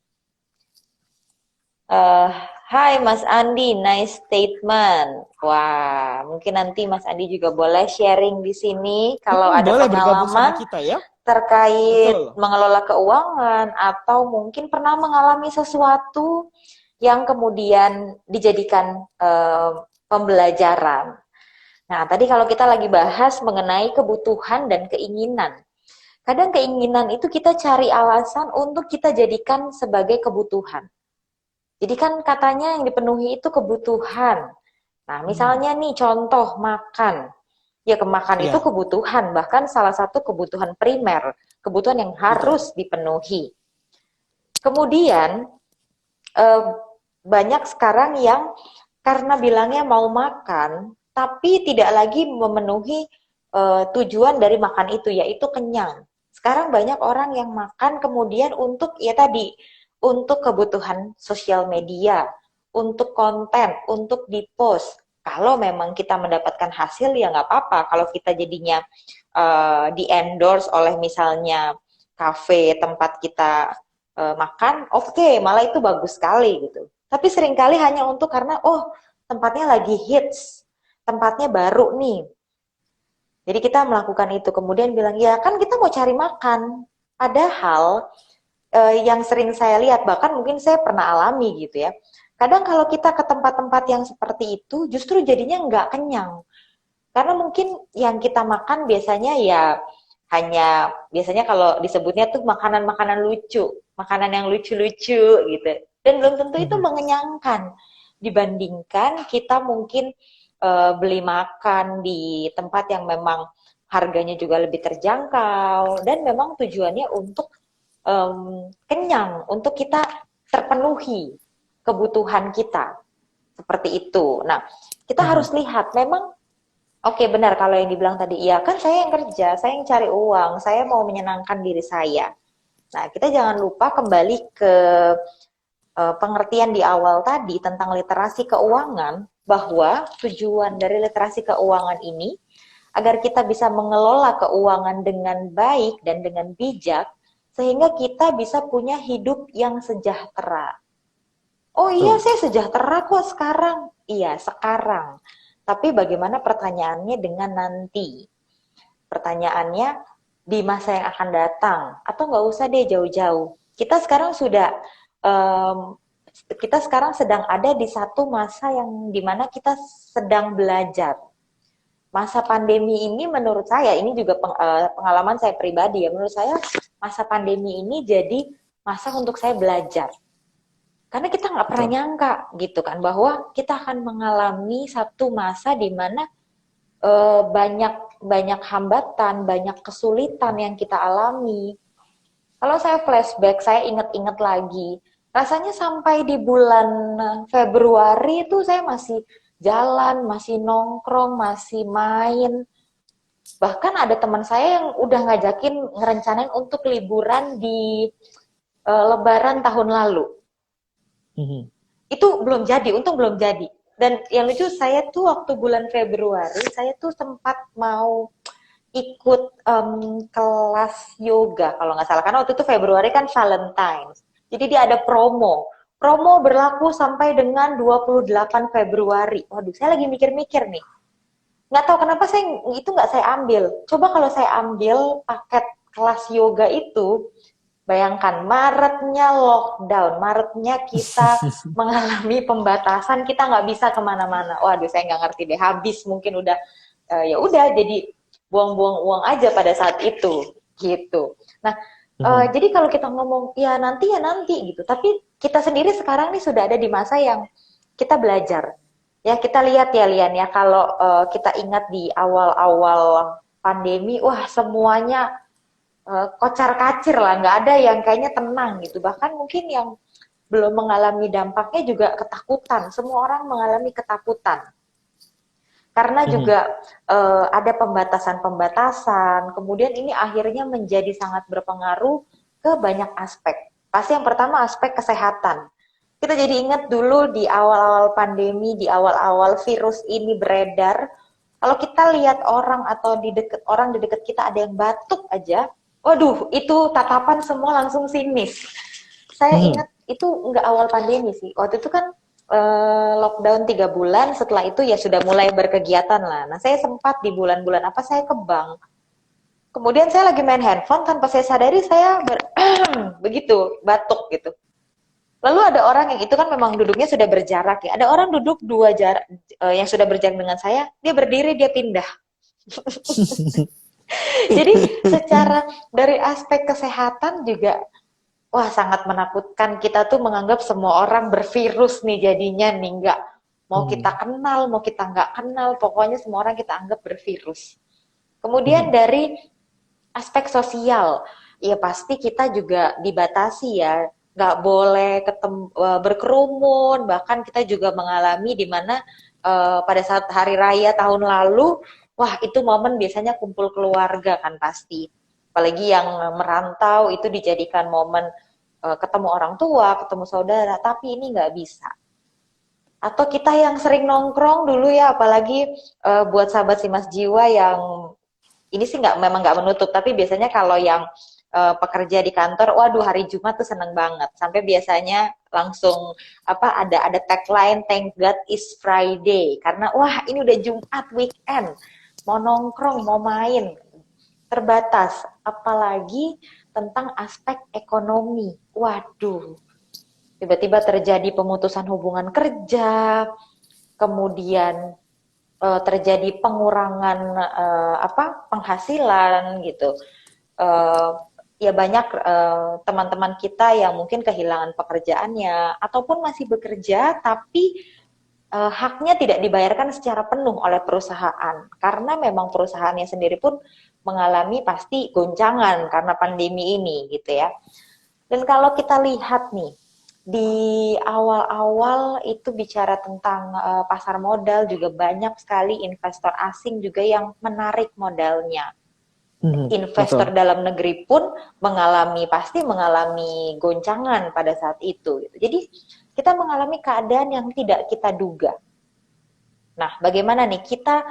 Eh, Hai Mas Andi, nice statement. Wah, mungkin nanti Mas Andi juga boleh sharing di sini kalau ada Boleh bergabung sama pengalaman kita ya. terkait Betul. mengelola keuangan atau mungkin pernah mengalami sesuatu yang kemudian dijadikan pembelajaran. Nah, tadi kalau kita lagi bahas mengenai kebutuhan dan keinginan. Kadang keinginan itu kita cari alasan untuk kita jadikan sebagai kebutuhan. Jadi kan katanya yang dipenuhi itu kebutuhan. Nah, Hmm. misalnya nih contoh makan. Ya, kemakan itu Ya, kebutuhan, bahkan salah satu kebutuhan primer, kebutuhan yang betul. harus dipenuhi. Kemudian eh, banyak sekarang yang karena bilangnya mau makan, tapi tidak lagi memenuhi tujuan dari makan itu, yaitu kenyang. Sekarang banyak orang yang makan kemudian untuk ya tadi, untuk kebutuhan sosial media, untuk konten, untuk di-post. Kalau memang kita mendapatkan hasil ya nggak apa-apa. Kalau kita jadinya di-endorse oleh misalnya kafe tempat kita makan, oke, malah itu bagus sekali gitu. Tapi seringkali hanya untuk karena tempatnya lagi hits, tempatnya baru nih. Jadi kita melakukan itu, kemudian bilang ya kan kita mau cari makan. Padahal yang sering saya lihat, bahkan mungkin saya pernah alami gitu ya. Kadang kalau kita ke tempat-tempat yang seperti itu, justru jadinya nggak kenyang. Karena mungkin yang kita makan biasanya ya hanya, biasanya kalau disebutnya tuh makanan-makanan lucu, makanan yang lucu-lucu gitu. Dan belum tentu itu Mhm. mengenyangkan. Dibandingkan kita mungkin beli makan di tempat yang memang harganya juga lebih terjangkau dan memang tujuannya untuk kenyang, untuk kita terpenuhi kebutuhan kita. Seperti itu. Nah, kita Mhm. harus lihat memang oke, benar kalau yang dibilang tadi. Iya, kan saya yang kerja, saya yang cari uang, saya mau menyenangkan diri saya. Nah, kita jangan lupa kembali ke pengertian di awal tadi tentang literasi keuangan, bahwa tujuan dari literasi keuangan ini agar kita bisa mengelola keuangan dengan baik dan dengan bijak, sehingga kita bisa punya hidup yang sejahtera. Oh iya, Betul. saya sejahtera kok sekarang. Iya, sekarang. Tapi bagaimana pertanyaannya dengan nanti? Pertanyaannya di masa yang akan datang, atau nggak usah deh jauh-jauh. Um, kita sekarang sedang ada di satu masa yang dimana kita sedang belajar. Masa pandemi ini menurut saya, ini juga pengalaman saya pribadi ya, menurut saya masa pandemi ini jadi masa untuk saya belajar. Karena kita nggak pernah Betul. nyangka gitu kan, bahwa kita akan mengalami satu masa di mana banyak banyak hambatan, banyak kesulitan yang kita alami. Kalau saya flashback, saya inget-inget lagi. Rasanya sampai di bulan Februari itu saya masih jalan, masih nongkrong, masih main. Bahkan ada teman saya yang udah ngajakin ngerencanain untuk liburan di Lebaran tahun lalu. Mhm. Itu belum jadi, untung belum jadi. Dan yang lucu, saya tuh waktu bulan Februari, saya tuh sempat mau ikut kelas yoga kalau nggak salah. Karena waktu itu Februari kan Valentine's. Jadi dia ada promo. Promo berlaku sampai dengan 28 Februari. Waduh, saya lagi mikir-mikir nih. Nggak tahu kenapa nggak saya ambil. Coba kalau saya ambil paket kelas yoga itu, bayangkan Maretnya lockdown, Maretnya kita mengalami pembatasan, kita nggak bisa kemana-mana. Waduh, saya nggak ngerti deh. Habis mungkin udah ya udah jadi buang-buang uang aja pada saat itu gitu. Nah, jadi kalau kita ngomong ya nanti gitu, tapi kita sendiri sekarang nih sudah ada di masa yang kita belajar. Ya kita lihat ya Lian ya, kalau kita ingat di awal-awal pandemi, wah semuanya kocar-kacir lah, nggak ada yang kayaknya tenang gitu. Bahkan mungkin yang belum mengalami dampaknya juga ketakutan. Semua orang mengalami ketakutan. Karena juga ada pembatasan-pembatasan, kemudian ini akhirnya menjadi sangat berpengaruh ke banyak aspek. Pasti yang pertama aspek kesehatan. Kita jadi ingat dulu di awal-awal pandemi, di awal-awal virus ini beredar, kalau kita lihat orang atau di dekat kita ada yang batuk aja, waduh, itu tatapan semua langsung sinis. Saya ingat itu nggak awal pandemi sih. Waktu itu kan lockdown 3 bulan, setelah itu ya sudah mulai berkegiatan lah. Nah, saya sempat di bulan-bulan apa saya ke bank. Kemudian saya lagi main handphone, tanpa saya sadari saya begitu, batuk gitu. Lalu ada orang yang itu kan memang duduknya sudah berjarak ya. Ada orang duduk dua jarak yang sudah berjarak dengan saya, dia berdiri, dia pindah. Jadi secara dari aspek kesehatan juga wah sangat menakutkan. Kita tuh menganggap semua orang bervirus nih jadinya nih, nggak mau kita kenal, mau kita nggak kenal, pokoknya semua orang kita anggap bervirus. Kemudian dari aspek sosial, ya pasti kita juga dibatasi ya, nggak boleh berkerumun, bahkan kita juga mengalami di mana pada saat hari raya tahun lalu, wah itu momen biasanya kumpul keluarga kan pasti. Apalagi yang merantau itu dijadikan momen ketemu orang tua, ketemu saudara, tapi ini nggak bisa. Atau kita yang sering nongkrong dulu ya, apalagi buat sahabat si Mas Jiwa yang ini sih memang nggak menutup, tapi biasanya kalau yang pekerja di kantor, waduh hari Jumat tuh seneng banget. Sampai biasanya langsung ada tagline Thank God is Friday, karena wah ini udah Jumat weekend, mau nongkrong, mau main, terbatas. Apalagi tentang aspek ekonomi. Waduh, tiba-tiba terjadi pemutusan hubungan kerja, kemudian terjadi pengurangan penghasilan gitu. Ya banyak teman-teman kita yang mungkin kehilangan pekerjaannya ataupun masih bekerja tapi haknya tidak dibayarkan secara penuh oleh perusahaan karena memang perusahaannya sendiri pun mengalami pasti goncangan karena pandemi ini gitu ya. Dan kalau kita lihat nih di awal-awal itu bicara tentang pasar modal juga banyak sekali investor asing juga yang menarik modalnya. Investor Betul. dalam negeri pun pasti mengalami goncangan pada saat itu. Jadi kita mengalami keadaan yang tidak kita duga. Nah, bagaimana nih kita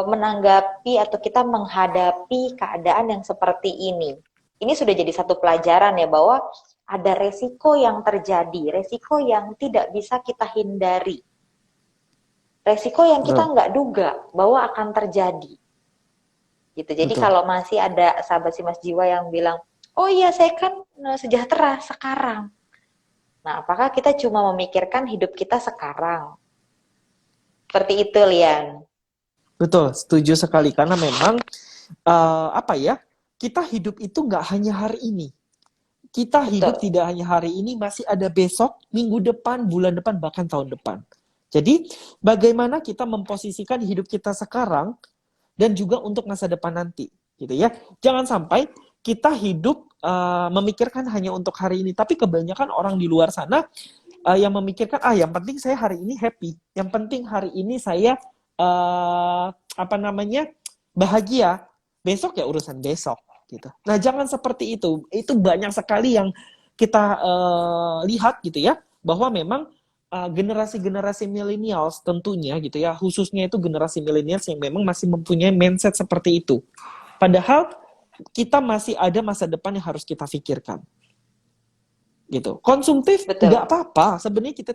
menanggapi atau kita menghadapi keadaan yang seperti ini? Ini sudah jadi satu pelajaran ya bahwa ada resiko yang terjadi, resiko yang tidak bisa kita hindari, resiko yang kita nggak duga bahwa akan terjadi. Gitu. Jadi kalau masih ada sahabat si Mas Jiwa yang bilang, oh iya saya kan sejahtera sekarang. Nah, apakah kita cuma memikirkan hidup kita sekarang? Seperti itu, Lian. Betul, setuju sekali. Karena memang, kita hidup itu nggak hanya hari ini. Kita hidup tidak hanya hari ini, masih ada besok, minggu depan, bulan depan, bahkan tahun depan. Jadi, bagaimana kita memposisikan hidup kita sekarang dan juga untuk masa depan nanti, gitu ya. Jangan sampai kita hidup memikirkan hanya untuk hari ini, tapi kebanyakan orang di luar sana yang memikirkan yang penting saya hari ini happy, yang penting hari ini saya bahagia, besok ya urusan besok gitu. Nah, jangan seperti itu. Itu banyak sekali yang kita lihat gitu ya, bahwa memang generasi-generasi millennials tentunya gitu ya, khususnya itu generasi millennials yang memang masih mempunyai mindset seperti itu. Padahal kita masih ada masa depan yang harus kita pikirkan. Gitu. Konsumtif Betul. nggak apa-apa. Sebenarnya kita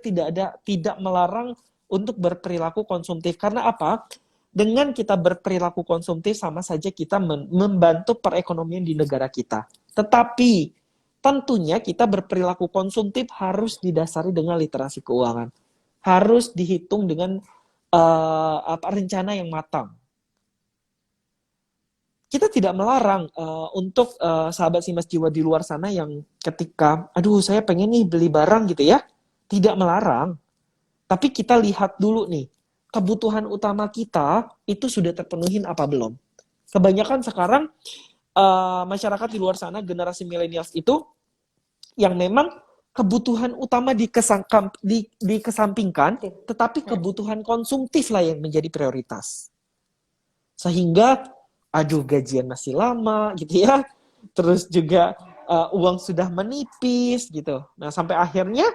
tidak melarang untuk berperilaku konsumtif. Karena apa? Dengan kita berperilaku konsumtif sama saja kita membantu perekonomian di negara kita. Tetapi tentunya kita berperilaku konsumtif harus didasari dengan literasi keuangan. Harus dihitung dengan rencana yang matang. Kita tidak melarang untuk sahabat Simas Jiwa di luar sana yang ketika, aduh saya pengen nih beli barang gitu ya. Tidak melarang. Tapi kita lihat dulu nih, kebutuhan utama kita itu sudah terpenuhin apa belum. Kebanyakan sekarang masyarakat di luar sana, generasi millennials itu, yang memang kebutuhan utama dikesampingkan, tetapi kebutuhan konsumtif lah yang menjadi prioritas. Sehingga, aduh gajian masih lama gitu ya, terus juga uang sudah menipis gitu. Nah sampai akhirnya,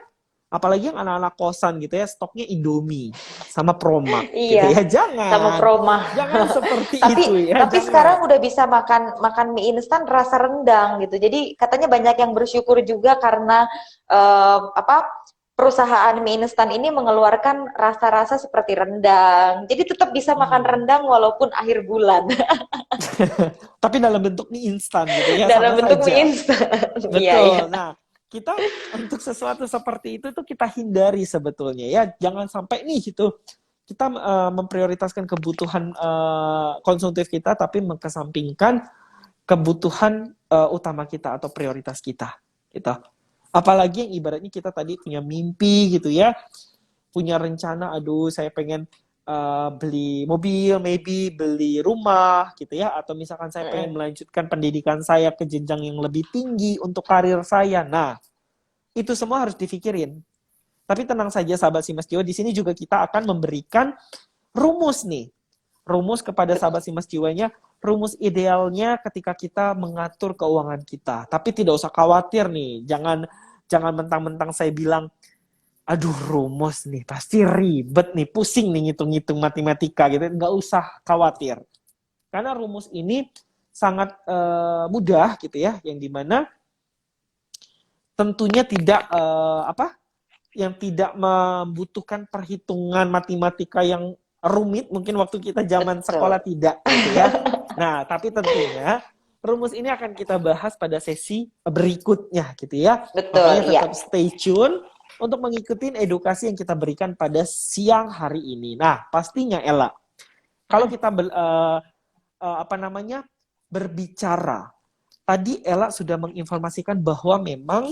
apalagi yang anak-anak kosan gitu ya, stoknya Indomie sama Promak gitu ya. Sama Proma. Jangan seperti Tapi itu ya. sekarang udah bisa makan mie instan rasa rendang gitu. Jadi katanya banyak yang bersyukur juga karena perusahaan mie instan ini mengeluarkan rasa-rasa seperti rendang. Jadi tetap bisa makan rendang walaupun akhir bulan. Tapi dalam bentuk mie instan gitu ya. Dalam sama bentuk saja. mie instan. Betul. Iya. Nah, kita untuk sesuatu seperti itu tuh kita hindari sebetulnya ya. Jangan sampai nih gitu. Kita memprioritaskan kebutuhan konsumtif kita tapi mengesampingkan kebutuhan utama kita atau prioritas kita gitu. Apalagi yang ibaratnya kita tadi punya mimpi gitu ya. Punya rencana, aduh saya pengen beli mobil, maybe beli rumah gitu ya, atau misalkan saya pengen melanjutkan pendidikan saya ke jenjang yang lebih tinggi untuk karir saya. Nah, itu semua harus dipikirin. Tapi tenang saja sahabat Simas Jiwa, di sini juga kita akan memberikan rumus nih. Rumus kepada sahabat Simas Jiwanya, rumus idealnya ketika kita mengatur keuangan kita. Tapi tidak usah khawatir nih, jangan mentang-mentang saya bilang aduh rumus nih, pasti ribet nih, pusing nih ngitung-ngitung matematika gitu. Nggak usah khawatir. Karena rumus ini sangat mudah gitu ya, yang dimana tentunya tidak yang tidak membutuhkan perhitungan matematika yang rumit, mungkin waktu kita zaman sekolah tidak gitu ya. Nah, tapi tentunya rumus ini akan kita bahas pada sesi berikutnya gitu ya. Makanya tetap stay tune untuk mengikuti edukasi yang kita berikan pada siang hari ini. Nah, pastinya Ella, kalau kita berbicara, tadi Ella sudah menginformasikan bahwa memang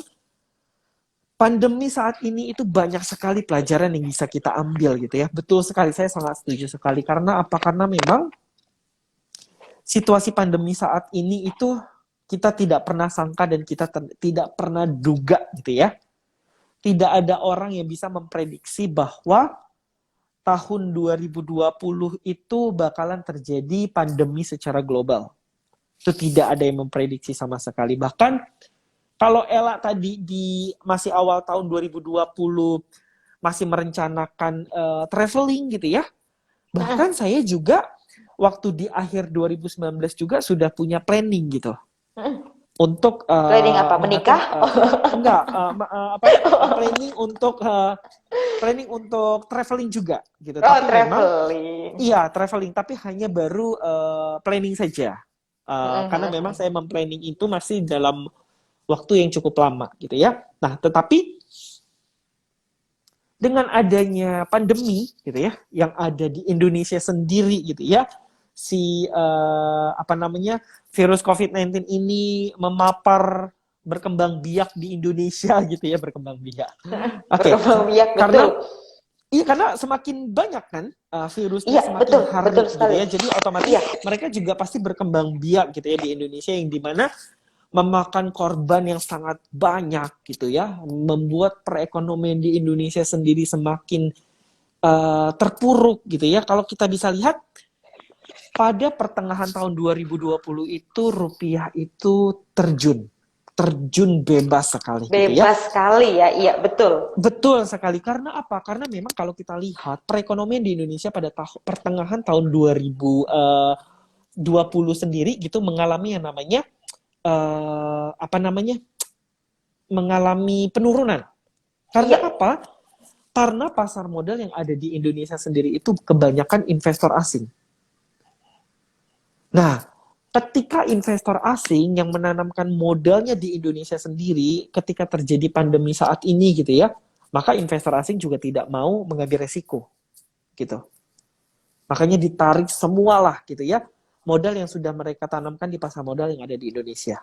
pandemi saat ini itu banyak sekali pelajaran yang bisa kita ambil gitu ya. Betul sekali, saya sangat setuju sekali. Karena apa? Karena memang situasi pandemi saat ini itu kita tidak pernah sangka dan kita tidak pernah duga gitu ya. Tidak ada orang yang bisa memprediksi bahwa tahun 2020 itu bakalan terjadi pandemi secara global. Itu tidak ada yang memprediksi sama sekali. Bahkan kalau Ella tadi di masih awal tahun 2020 masih merencanakan traveling gitu ya. Bahkan saya juga waktu di akhir 2019 juga sudah punya planning gitu. Untuk planning apa? Menikah? Planning untuk traveling juga gitu. Oh, tapi traveling. Memang, iya, traveling tapi hanya baru planning saja. Karena memang saya memplanning itu masih dalam waktu yang cukup lama gitu ya. Nah, tetapi dengan adanya pandemi gitu ya, yang ada di Indonesia sendiri gitu ya, virus COVID-19 ini memapar, berkembang biak di Indonesia gitu ya, berkembang biak. Berkembang biak, betul. Karena semakin banyak kan virusnya, semakin hari gitu ya. Jadi otomatis mereka juga pasti berkembang biak gitu ya di Indonesia, yang dimana memakan korban yang sangat banyak gitu ya, membuat perekonomian di Indonesia sendiri semakin terpuruk gitu ya. Kalau kita bisa lihat pada pertengahan tahun 2020 itu rupiah itu terjun bebas sekali gitu ya. Bebas sekali ya, iya betul. Betul sekali. Karena apa? Karena memang kalau kita lihat perekonomian di Indonesia pada pertengahan tahun 2020 sendiri gitu mengalami yang namanya apa namanya? Mengalami penurunan. Karena Iya, apa? Karena pasar modal yang ada di Indonesia sendiri itu kebanyakan investor asing. Nah, ketika investor asing yang menanamkan modalnya di Indonesia sendiri, ketika terjadi pandemi saat ini gitu ya, maka investor asing juga tidak mau mengambil resiko gitu. Makanya ditarik semualah gitu ya, modal yang sudah mereka tanamkan di pasar modal yang ada di Indonesia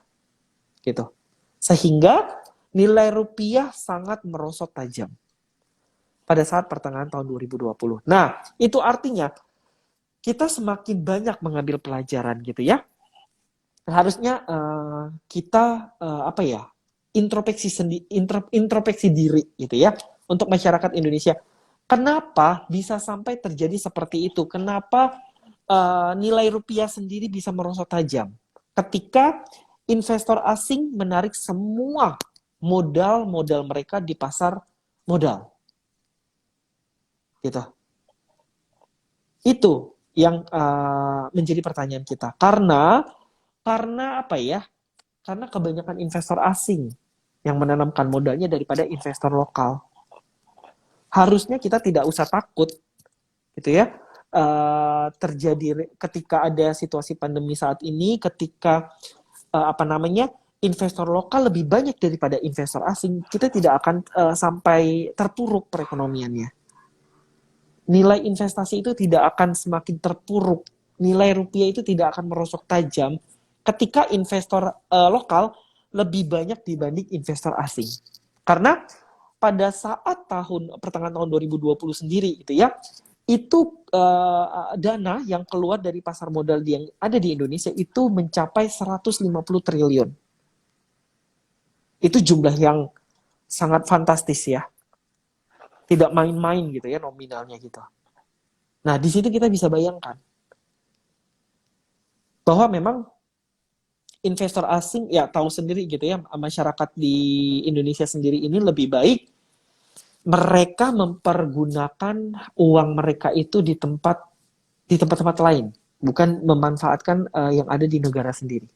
gitu. Sehingga nilai rupiah sangat merosot tajam pada saat pertengahan tahun 2020. Nah, itu artinya kita semakin banyak mengambil pelajaran gitu ya. Harusnya kita apa ya, introspeksi diri gitu ya untuk masyarakat Indonesia. Kenapa bisa sampai terjadi seperti itu? Kenapa nilai rupiah sendiri bisa merosot tajam ketika investor asing menarik semua modal-modal mereka di pasar modal gitu. Itu yang menjadi pertanyaan kita. Karena apa ya? Karena kebanyakan investor asing yang menanamkan modalnya daripada investor lokal. Harusnya kita tidak usah takut, gitu ya. Terjadi ketika ada situasi pandemi saat ini, ketika apa namanya investor lokal lebih banyak daripada investor asing, kita tidak akan sampai terpuruk perekonomiannya. Nilai investasi itu tidak akan semakin terpuruk. Nilai rupiah itu tidak akan merosot tajam ketika investor lokal lebih banyak dibanding investor asing. Karena pada saat pertengahan tahun 2020 sendiri itu ya, itu dana yang keluar dari pasar modal yang ada di Indonesia itu mencapai 150 triliun. Itu jumlah yang sangat fantastis ya. Tidak main-main gitu ya nominalnya gitu. Nah, di situ kita bisa bayangkan bahwa memang investor asing ya tahu sendiri gitu ya, masyarakat di Indonesia sendiri ini lebih baik mereka mempergunakan uang mereka itu di tempat-tempat lain, bukan memanfaatkan yang ada di negara sendiri.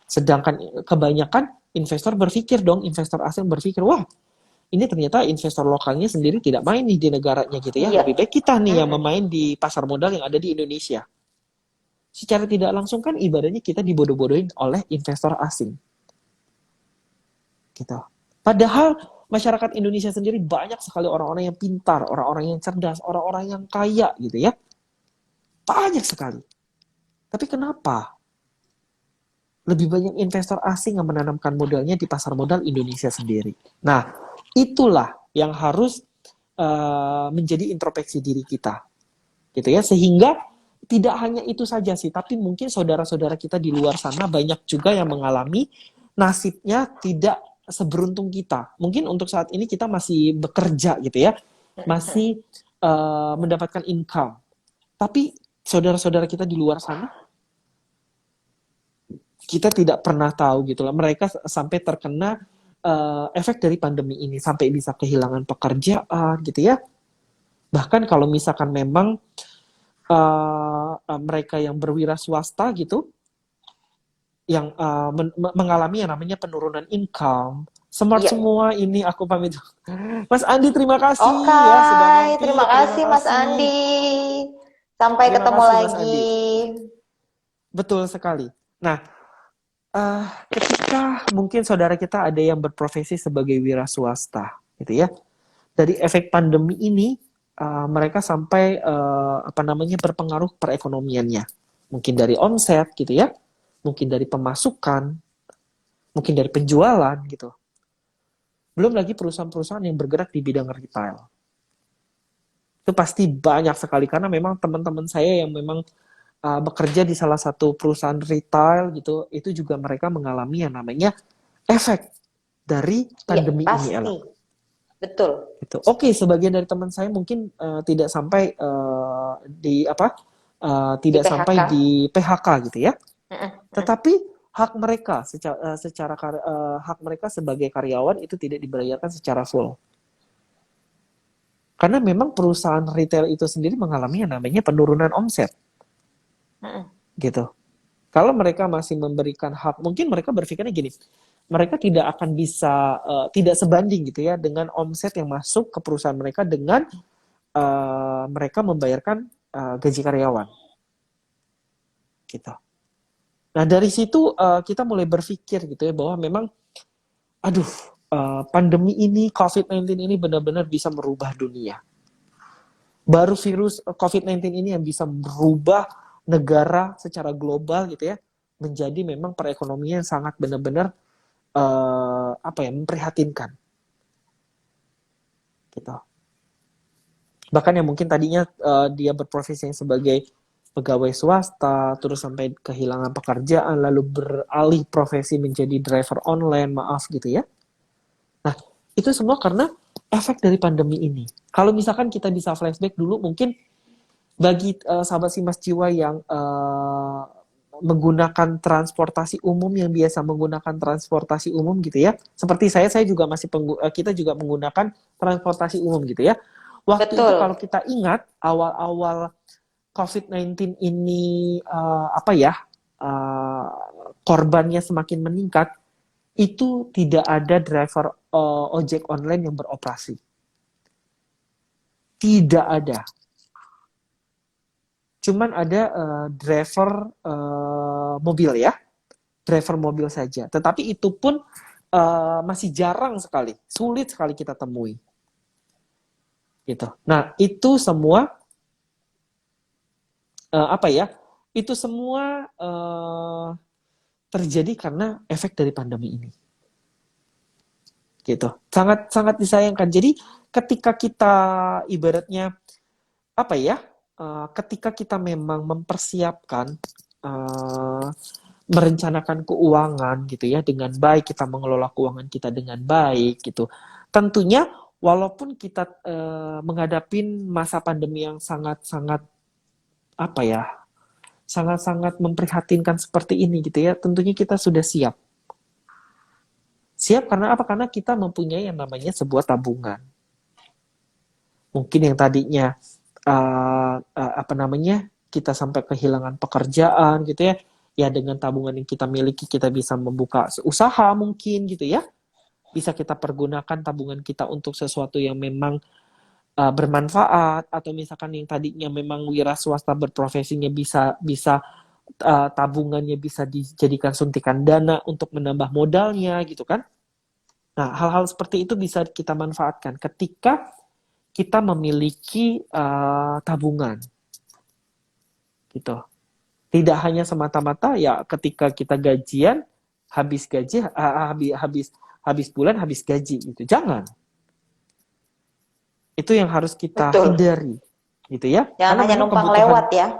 Sedangkan kebanyakan investor asing berpikir, wah ini ternyata investor lokalnya sendiri tidak main di negaranya gitu ya. iya. Lebih baik kita nih yang memain di pasar modal yang ada di Indonesia. Secara tidak langsung kan ibaratnya kita dibodoh-bodohin oleh investor asing. Gitu. Padahal masyarakat Indonesia sendiri banyak sekali orang-orang yang pintar, orang-orang yang cerdas, orang-orang yang kaya gitu ya. Banyak sekali. Tapi kenapa lebih banyak investor asing yang menanamkan modalnya di pasar modal Indonesia sendiri? Nah, itulah yang harus menjadi introspeksi diri kita. Gitu ya, sehingga tidak hanya itu saja sih, tapi mungkin saudara-saudara kita di luar sana banyak juga yang mengalami nasibnya tidak seberuntung kita. Mungkin untuk saat ini kita masih bekerja gitu ya, masih mendapatkan income. Tapi saudara-saudara kita di luar sana, kita tidak pernah tahu gitu lah. Mereka sampai terkena efek dari pandemi ini, sampai bisa kehilangan pekerjaan gitu ya. Bahkan kalau misalkan memang mereka yang berwira swasta gitu, yang mengalami yang namanya penurunan income. Smart semua ini aku pamit. Mas Andi terima kasih Oke, ya sudah mampir. terima Terima kasih Mas kasih. Andi. Sampai Terima ketemu kasih Mas lagi. Andi. Betul sekali. Nah, ketika mungkin saudara kita ada yang berprofesi sebagai wira swasta, gitu ya. Dari efek pandemi ini, mereka sampai apa namanya berpengaruh perekonomiannya. Mungkin dari omset gitu ya, mungkin dari pemasukan, mungkin dari penjualan gitu. Belum lagi perusahaan-perusahaan yang bergerak di bidang retail. Itu pasti banyak sekali karena memang teman-teman saya yang memang bekerja di salah satu perusahaan retail gitu, itu juga mereka mengalami yang namanya efek dari Iya, pandemi ini, Ella. pasti. Betul. Gitu. Oke, sebagian dari teman saya mungkin tidak sampai Di tidak sampai PHK. di PHK gitu ya. Mm-mm, mm-mm. Tetapi hak mereka hak mereka sebagai karyawan itu tidak dibayarkan secara full. Karena memang perusahaan retail itu sendiri mengalami yang namanya penurunan omset Mm-mm. gitu. Kalau mereka masih memberikan hak, mungkin mereka berpikirnya gini, mereka tidak akan bisa tidak sebanding gitu ya dengan omset yang masuk ke perusahaan mereka dengan mereka membayarkan gaji karyawan gitu. Nah dari situ kita mulai berpikir gitu ya bahwa memang aduh pandemi ini COVID-19 ini benar-benar bisa merubah dunia. Baru virus COVID-19 ini yang bisa merubah negara secara global gitu ya menjadi memang perekonomian yang sangat benar-benar memprihatinkan gitu. Bahkan yang mungkin tadinya dia berprofesi sebagai pegawai swasta, terus sampai kehilangan pekerjaan, lalu beralih profesi menjadi driver online, maaf gitu ya. Nah, itu semua karena efek dari pandemi ini. Kalau misalkan kita bisa flashback dulu, mungkin bagi sahabat Simas Jiwa yang menggunakan transportasi umum, yang biasa menggunakan transportasi umum gitu ya. Seperti saya juga masih kita juga menggunakan transportasi umum gitu ya. Waktu itu Betul. kalau kita ingat awal-awal COVID-19 ini korbannya semakin meningkat, itu tidak ada driver ojek online yang beroperasi. Tidak ada. Cuman ada driver mobil ya. Driver mobil saja. Tetapi itu pun masih jarang sekali. Sulit sekali kita temui. Gitu. Nah, itu semua itu semua terjadi karena efek dari pandemi ini. Gitu. Sangat sangat disayangkan. Jadi ketika kita ibaratnya ketika kita memang mempersiapkan merencanakan keuangan gitu ya dengan baik, kita mengelola keuangan kita dengan baik gitu. Tentunya walaupun kita menghadapi masa pandemi yang sangat-sangat sangat-sangat memprihatinkan seperti ini gitu ya, tentunya kita sudah siap. Siap karena apa? Karena kita mempunyai yang namanya sebuah tabungan. Mungkin yang tadinya kita sampai kehilangan pekerjaan gitu ya, ya dengan tabungan yang kita miliki kita bisa membuka usaha mungkin gitu ya, bisa kita pergunakan tabungan kita untuk sesuatu yang memang bermanfaat, atau misalkan yang tadinya memang wira swasta berprofesinya bisa tabungannya bisa dijadikan suntikan dana untuk menambah modalnya gitu kan. Nah hal-hal seperti itu bisa kita manfaatkan ketika kita memiliki tabungan gitu. Tidak hanya semata-mata ya ketika kita gajian habis gaji habis bulan habis gaji gitu. Jangan. Itu yang harus kita hindari gitu ya. Jangan hanya numpang lewat ya.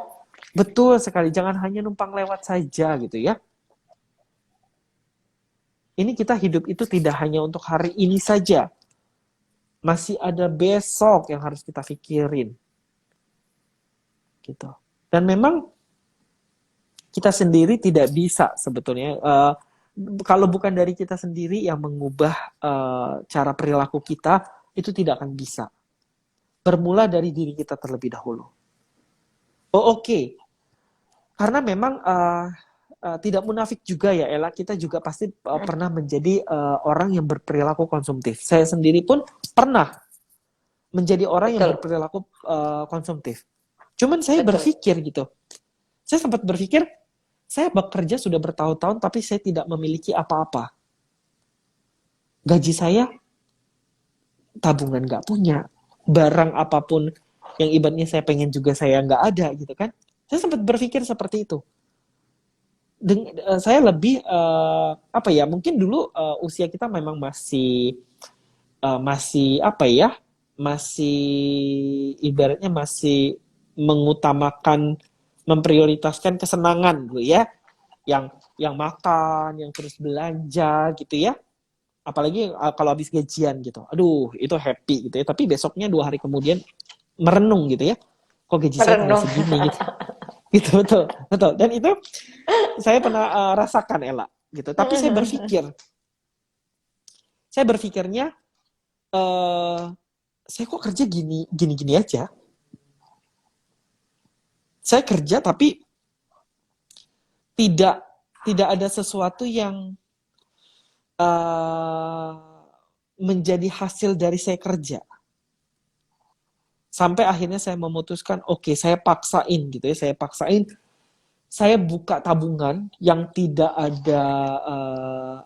Betul sekali, jangan hanya numpang lewat saja gitu ya. Ini kita hidup itu tidak hanya untuk hari ini saja. Masih ada besok yang harus kita pikirin. Gitu. Dan memang kita sendiri tidak bisa sebetulnya kalau bukan dari kita sendiri yang mengubah cara perilaku kita, itu tidak akan bisa. Bermula dari diri kita terlebih dahulu. Oke. Karena memang tidak munafik juga ya Ella, kita juga pasti pernah menjadi orang yang berperilaku konsumtif. Saya sendiri pun pernah menjadi orang yang berperilaku konsumtif. Cuman saya berpikir gitu, saya sempat berpikir, saya bekerja sudah bertahun-tahun tapi saya tidak memiliki apa-apa. Gaji saya, tabungan nggak punya, barang apapun yang ibaratnya saya pengen juga saya nggak ada gitu kan. Saya sempat berpikir seperti itu. Saya lebih mungkin dulu usia kita memang masih ibaratnya masih mengutamakan memprioritaskan kesenangan gitu ya, yang makan, yang terus belanja gitu ya. Apalagi kalau habis gajian gitu. Aduh, itu happy gitu ya. Tapi besoknya 2 hari kemudian merenung gitu ya. Kok gaji saya tinggal Merenung. segini gitu. Gitu, betul, betul. Dan itu saya pernah rasakan, Ella gitu. Tapi saya berpikirnya eh saya kok kerja gini aja. Saya kerja tapi tidak tidak ada sesuatu yang eh menjadi hasil dari saya kerja. Sampai akhirnya saya memutuskan, oke, saya paksain gitu ya, saya buka tabungan yang tidak ada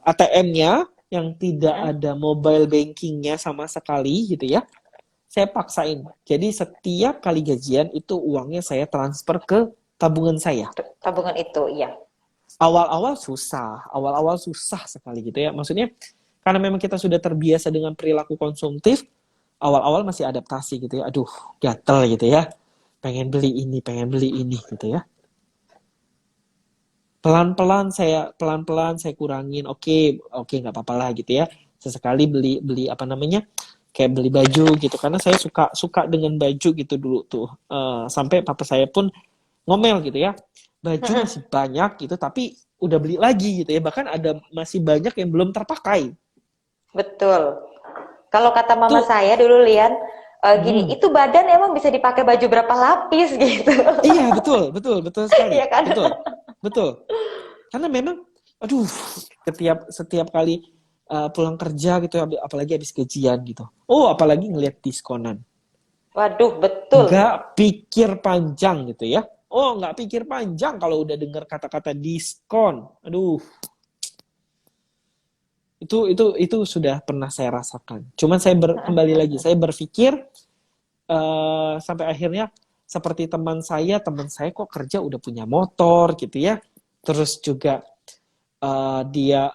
ATM-nya, yang tidak ada mobile banking-nya sama sekali gitu ya. Saya paksain. Jadi setiap kali gajian itu uangnya saya transfer ke tabungan saya. Tabungan itu, iya. Awal-awal susah sekali gitu ya. Maksudnya karena memang kita sudah terbiasa dengan perilaku konsumtif, awal-awal masih adaptasi gitu ya. Aduh, gatel gitu ya. Pengen beli ini gitu ya. Pelan-pelan saya kurangin. Oke, nggak apa-apa lah gitu ya. Sesekali beli apa namanya? Kayak beli baju gitu, karena saya suka dengan baju gitu dulu tuh. Sampai papa saya pun ngomel gitu ya. Baju masih banyak gitu, tapi udah beli lagi gitu ya. Bahkan ada masih banyak yang belum terpakai. Betul. Kalau kata mama Tuh, saya dulu, Lian, gini, itu badan emang bisa dipakai baju berapa lapis gitu. iya, betul sekali. Iya kan? Betul. Karena memang, aduh, setiap kali pulang kerja gitu, apalagi habis gajian gitu. Oh, apalagi ngelihat diskonan. Waduh, betul. Nggak pikir panjang gitu ya. Oh, nggak pikir panjang kalau udah dengar kata-kata diskon. Aduh, itu sudah pernah saya rasakan. Cuman kembali lagi, saya berpikir sampai akhirnya seperti teman saya kok kerja udah punya motor gitu ya. Terus juga dia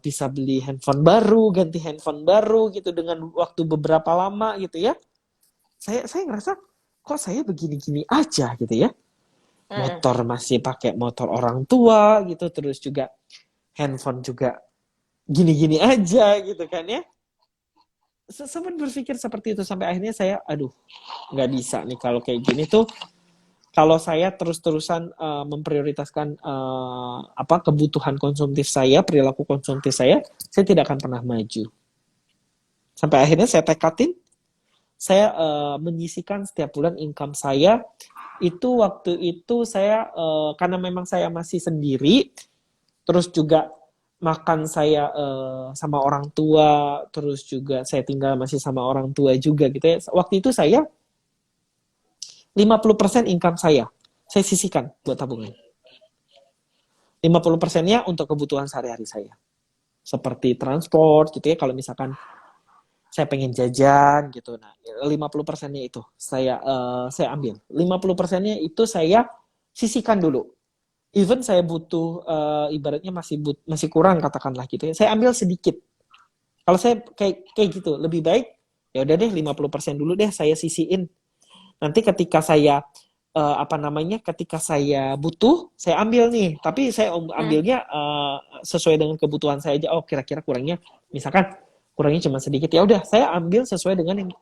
bisa beli handphone baru, ganti handphone baru gitu dengan waktu beberapa lama gitu ya. Saya ngerasa kok saya begini-gini aja gitu ya. Motor masih pakai motor orang tua gitu, terus juga handphone juga gini-gini aja gitu kan ya. Sempat berpikir seperti itu sampai akhirnya saya aduh, nggak bisa nih kalau kayak gini tuh. Kalau saya terus-terusan memprioritaskan kebutuhan konsumtif saya, perilaku konsumtif saya tidak akan pernah maju. Sampai akhirnya saya tekatin, saya menyisihkan setiap bulan income saya. Itu waktu itu saya karena memang saya masih sendiri, terus juga makan saya sama orang tua, terus juga saya tinggal masih sama orang tua juga gitu ya. Waktu itu saya 50% income saya sisihkan buat tabungan. 50%-nya untuk kebutuhan sehari-hari saya. Seperti transport gitu ya, kalau misalkan saya pengen jajan gitu. Nah, 50%-nya itu saya ambil. 50%-nya itu saya sisihkan dulu. Even saya butuh ibaratnya masih kurang katakanlah gitu ya. Saya ambil sedikit. Kalau saya kayak gitu, lebih baik ya udah deh 50% dulu deh saya sisihin. Nanti ketika saya ketika saya butuh, saya ambil nih. Tapi saya ambilnya sesuai dengan kebutuhan saya aja. Oh, kira-kira kurangnya, misalkan kurangnya cuma sedikit. Ya udah, saya ambil sesuai dengan yang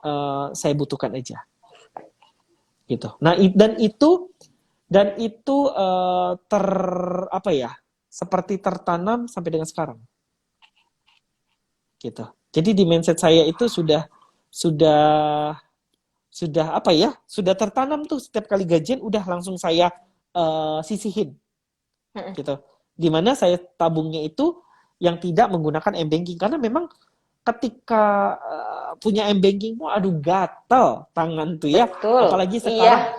saya butuhkan aja. Gitu. Nah, dan itu seperti tertanam sampai dengan sekarang. Gitu. Jadi di mindset saya itu sudah sudah tertanam tuh, setiap kali gajian udah langsung saya sisihin gitu, dimana saya tabungnya itu yang tidak menggunakan m-banking, karena memang ketika punya m-banking aduh gatel tangan tuh ya. Betul. Apalagi sekarang Iya.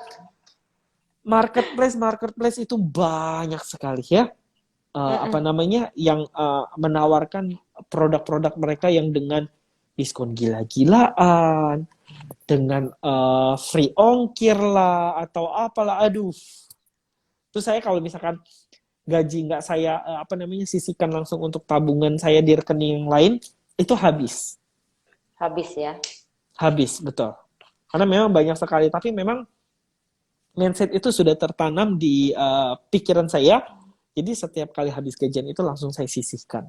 marketplace itu banyak sekali ya yang menawarkan produk-produk mereka yang dengan diskon gila-gilaan, dengan free ongkir lah atau apalah, aduh. Terus saya kalau misalkan gaji nggak saya sisihkan langsung untuk tabungan saya di rekening yang lain, itu habis. Habis ya. Habis, betul. Karena memang banyak sekali, tapi memang mindset itu sudah tertanam di pikiran saya. Jadi setiap kali habis gajian itu langsung saya sisihkan.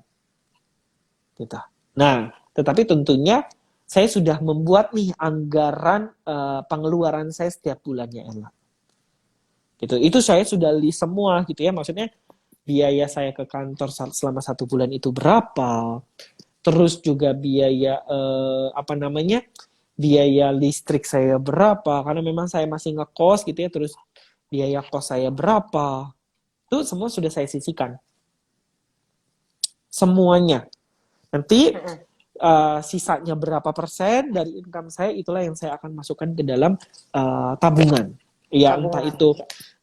Gitu. Nah, tetapi tentunya saya sudah membuat nih anggaran pengeluaran saya setiap bulannya, Ella. Gitu. Itu saya sudah list semua gitu ya. Maksudnya biaya saya ke kantor selama 1 bulan itu berapa. Terus juga biaya biaya listrik saya berapa, karena memang saya masih ngekos gitu ya, terus biaya kos saya berapa, itu semua sudah saya sisihkan semuanya. Nanti sisanya berapa persen dari income saya, itulah yang saya akan masukkan ke dalam tabungan. Ya, entah itu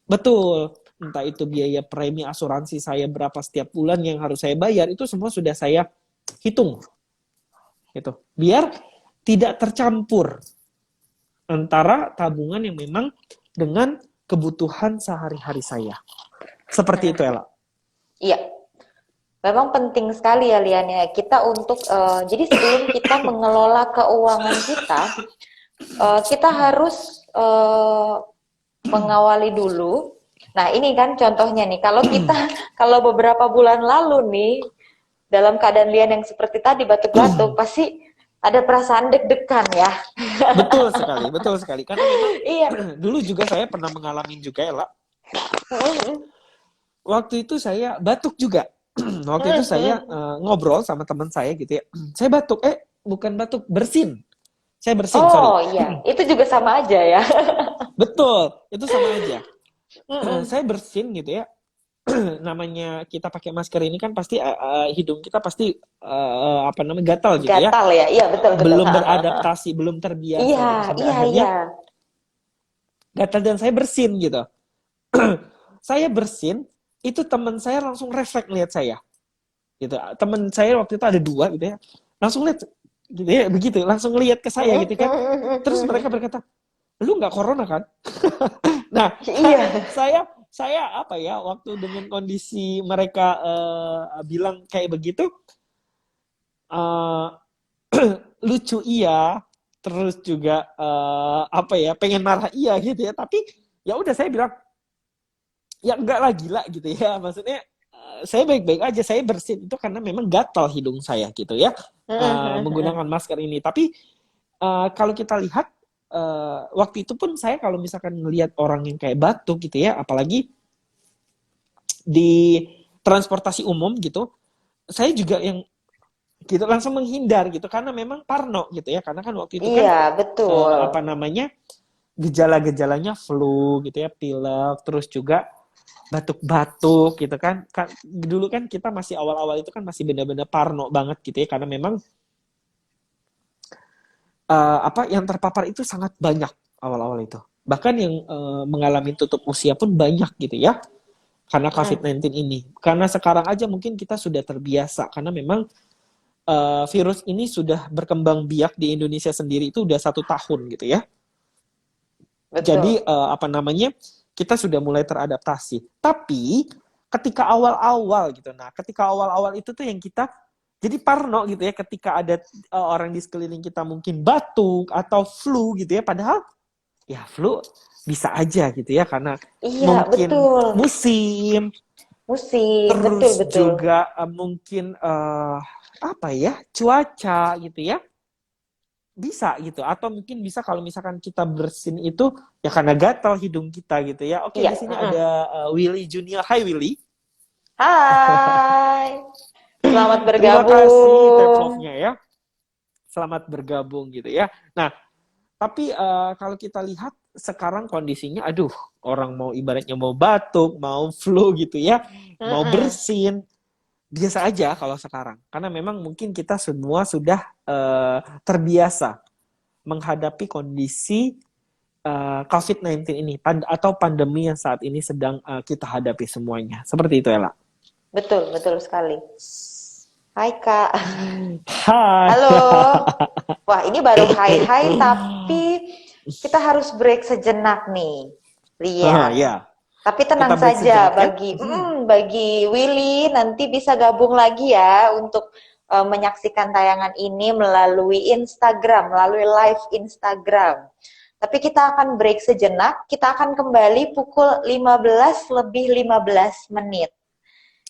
betul, entah itu biaya premi asuransi saya berapa setiap bulan yang harus saya bayar, itu semua sudah saya hitung gitu, biar tidak tercampur antara tabungan yang memang dengan kebutuhan sehari-hari saya. Seperti itu, Ella. Iya, memang penting sekali ya Lian ya, kita untuk jadi sebelum kita mengelola keuangan kita harus mengawali dulu. Nah ini kan contohnya nih, kalau beberapa bulan lalu nih dalam keadaan Lian yang seperti tadi batuk-batuk, pasti ada perasaan deg-degan ya. Betul sekali. Karena memang Iya. dulu juga saya pernah mengalami juga, Ella. Waktu itu saya batuk juga. Waktu itu saya ngobrol sama teman saya gitu ya. Saya batuk, bukan batuk, bersin. Saya bersin, sorry. Oh iya, itu juga sama aja ya. Betul, itu sama aja. Saya bersin gitu ya. Namanya kita pakai masker ini kan pasti hidung kita pasti gatal gitu ya. Gatal ya, iya betul. Belum beradaptasi, belum terbiasa Iya, gitu. Sampai akhirnya iya. gatal dan saya bersin gitu. Saya bersin, itu teman saya langsung refleks lihat saya. Gitu. Teman saya waktu itu ada 2 gitu ya. Langsung lihat gitu ya, begitu, langsung lihat ke saya gitu kan. Terus mereka berkata, "Lu nggak corona kan?" Nah, Iya. saya waktu dengan kondisi mereka bilang kayak begitu, lucu iya, terus juga pengen marah iya gitu ya, tapi ya udah saya bilang ya enggak lah, gila gitu ya, maksudnya saya baik-baik aja, saya bersin itu karena memang gatal hidung saya gitu ya, menggunakan masker ini. Tapi kalau kita lihat waktu itu pun saya kalau misalkan ngelihat orang yang kayak batuk gitu ya, apalagi di transportasi umum gitu, saya juga yang gitu langsung menghindar gitu, karena memang parno gitu ya, karena kan waktu itu Iya, betul. gejala-gejalanya flu gitu ya, pilek, terus juga batuk-batuk gitu kan. Dulu kan kita masih awal-awal itu kan masih benar-benar parno banget gitu ya, karena memang yang terpapar itu sangat banyak awal-awal itu. Bahkan yang mengalami tutup usia pun banyak gitu ya, karena COVID-19 ini. Karena sekarang aja mungkin kita sudah terbiasa, karena memang virus ini sudah berkembang biak di Indonesia sendiri itu udah 1 tahun gitu ya. Betul. Jadi kita sudah mulai teradaptasi. Tapi ketika awal-awal gitu, ketika awal-awal itu tuh yang kita jadi parno gitu ya, ketika ada orang di sekeliling kita mungkin batuk atau flu gitu ya, padahal ya flu bisa aja gitu ya, karena mungkin musim, terus betul. juga mungkin cuaca gitu ya, bisa gitu, atau mungkin bisa kalau misalkan kita bersin itu ya karena gatal hidung kita gitu ya. Oke, di sini ada Willy Junior. Hai Willy. Hai. Selamat bergabung. Terima kasih Teplovnya ya. Selamat bergabung gitu ya. Nah, tapi kalau kita lihat sekarang kondisinya, aduh, orang mau ibaratnya mau batuk, mau flu gitu ya, mau bersin, biasa aja kalau sekarang. Karena memang mungkin kita semua sudah terbiasa menghadapi kondisi COVID-19 ini atau pandemi yang saat ini sedang kita hadapi semuanya. Seperti itu, Ella. Betul sekali. Hai Kak. Hai. Halo. Wah, ini baru hai tapi kita harus break sejenak nih, Lian. Ya. Tapi tenang saja, bagi Willy nanti bisa gabung lagi ya untuk menyaksikan tayangan ini melalui Instagram, melalui live Instagram. Tapi kita akan break sejenak, kita akan kembali pukul 15 lebih 15 menit.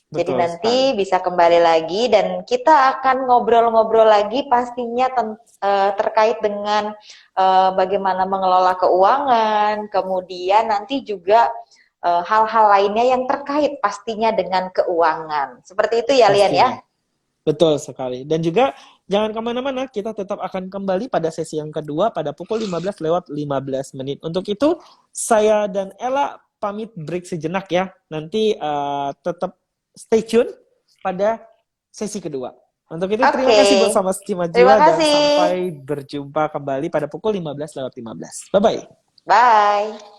Jadi Betul nanti sekali. bisa kembali lagi dan kita akan ngobrol-ngobrol lagi pastinya terkait dengan bagaimana mengelola keuangan, kemudian nanti juga hal-hal lainnya yang terkait pastinya dengan keuangan. Seperti itu ya, Lian ya? Pastinya. Betul sekali. Dan juga jangan kemana-mana, kita tetap akan kembali pada sesi yang kedua pada pukul 15 lewat 15 menit. Untuk itu, saya dan Ella pamit break sejenak ya. Nanti tetap stay tune pada sesi kedua. Untuk itu, terima Oke. kasih buat sama Stima Terima Jiwa dan kasih. sampai berjumpa kembali pada pukul 15 lewat 15. Bye-bye. Bye.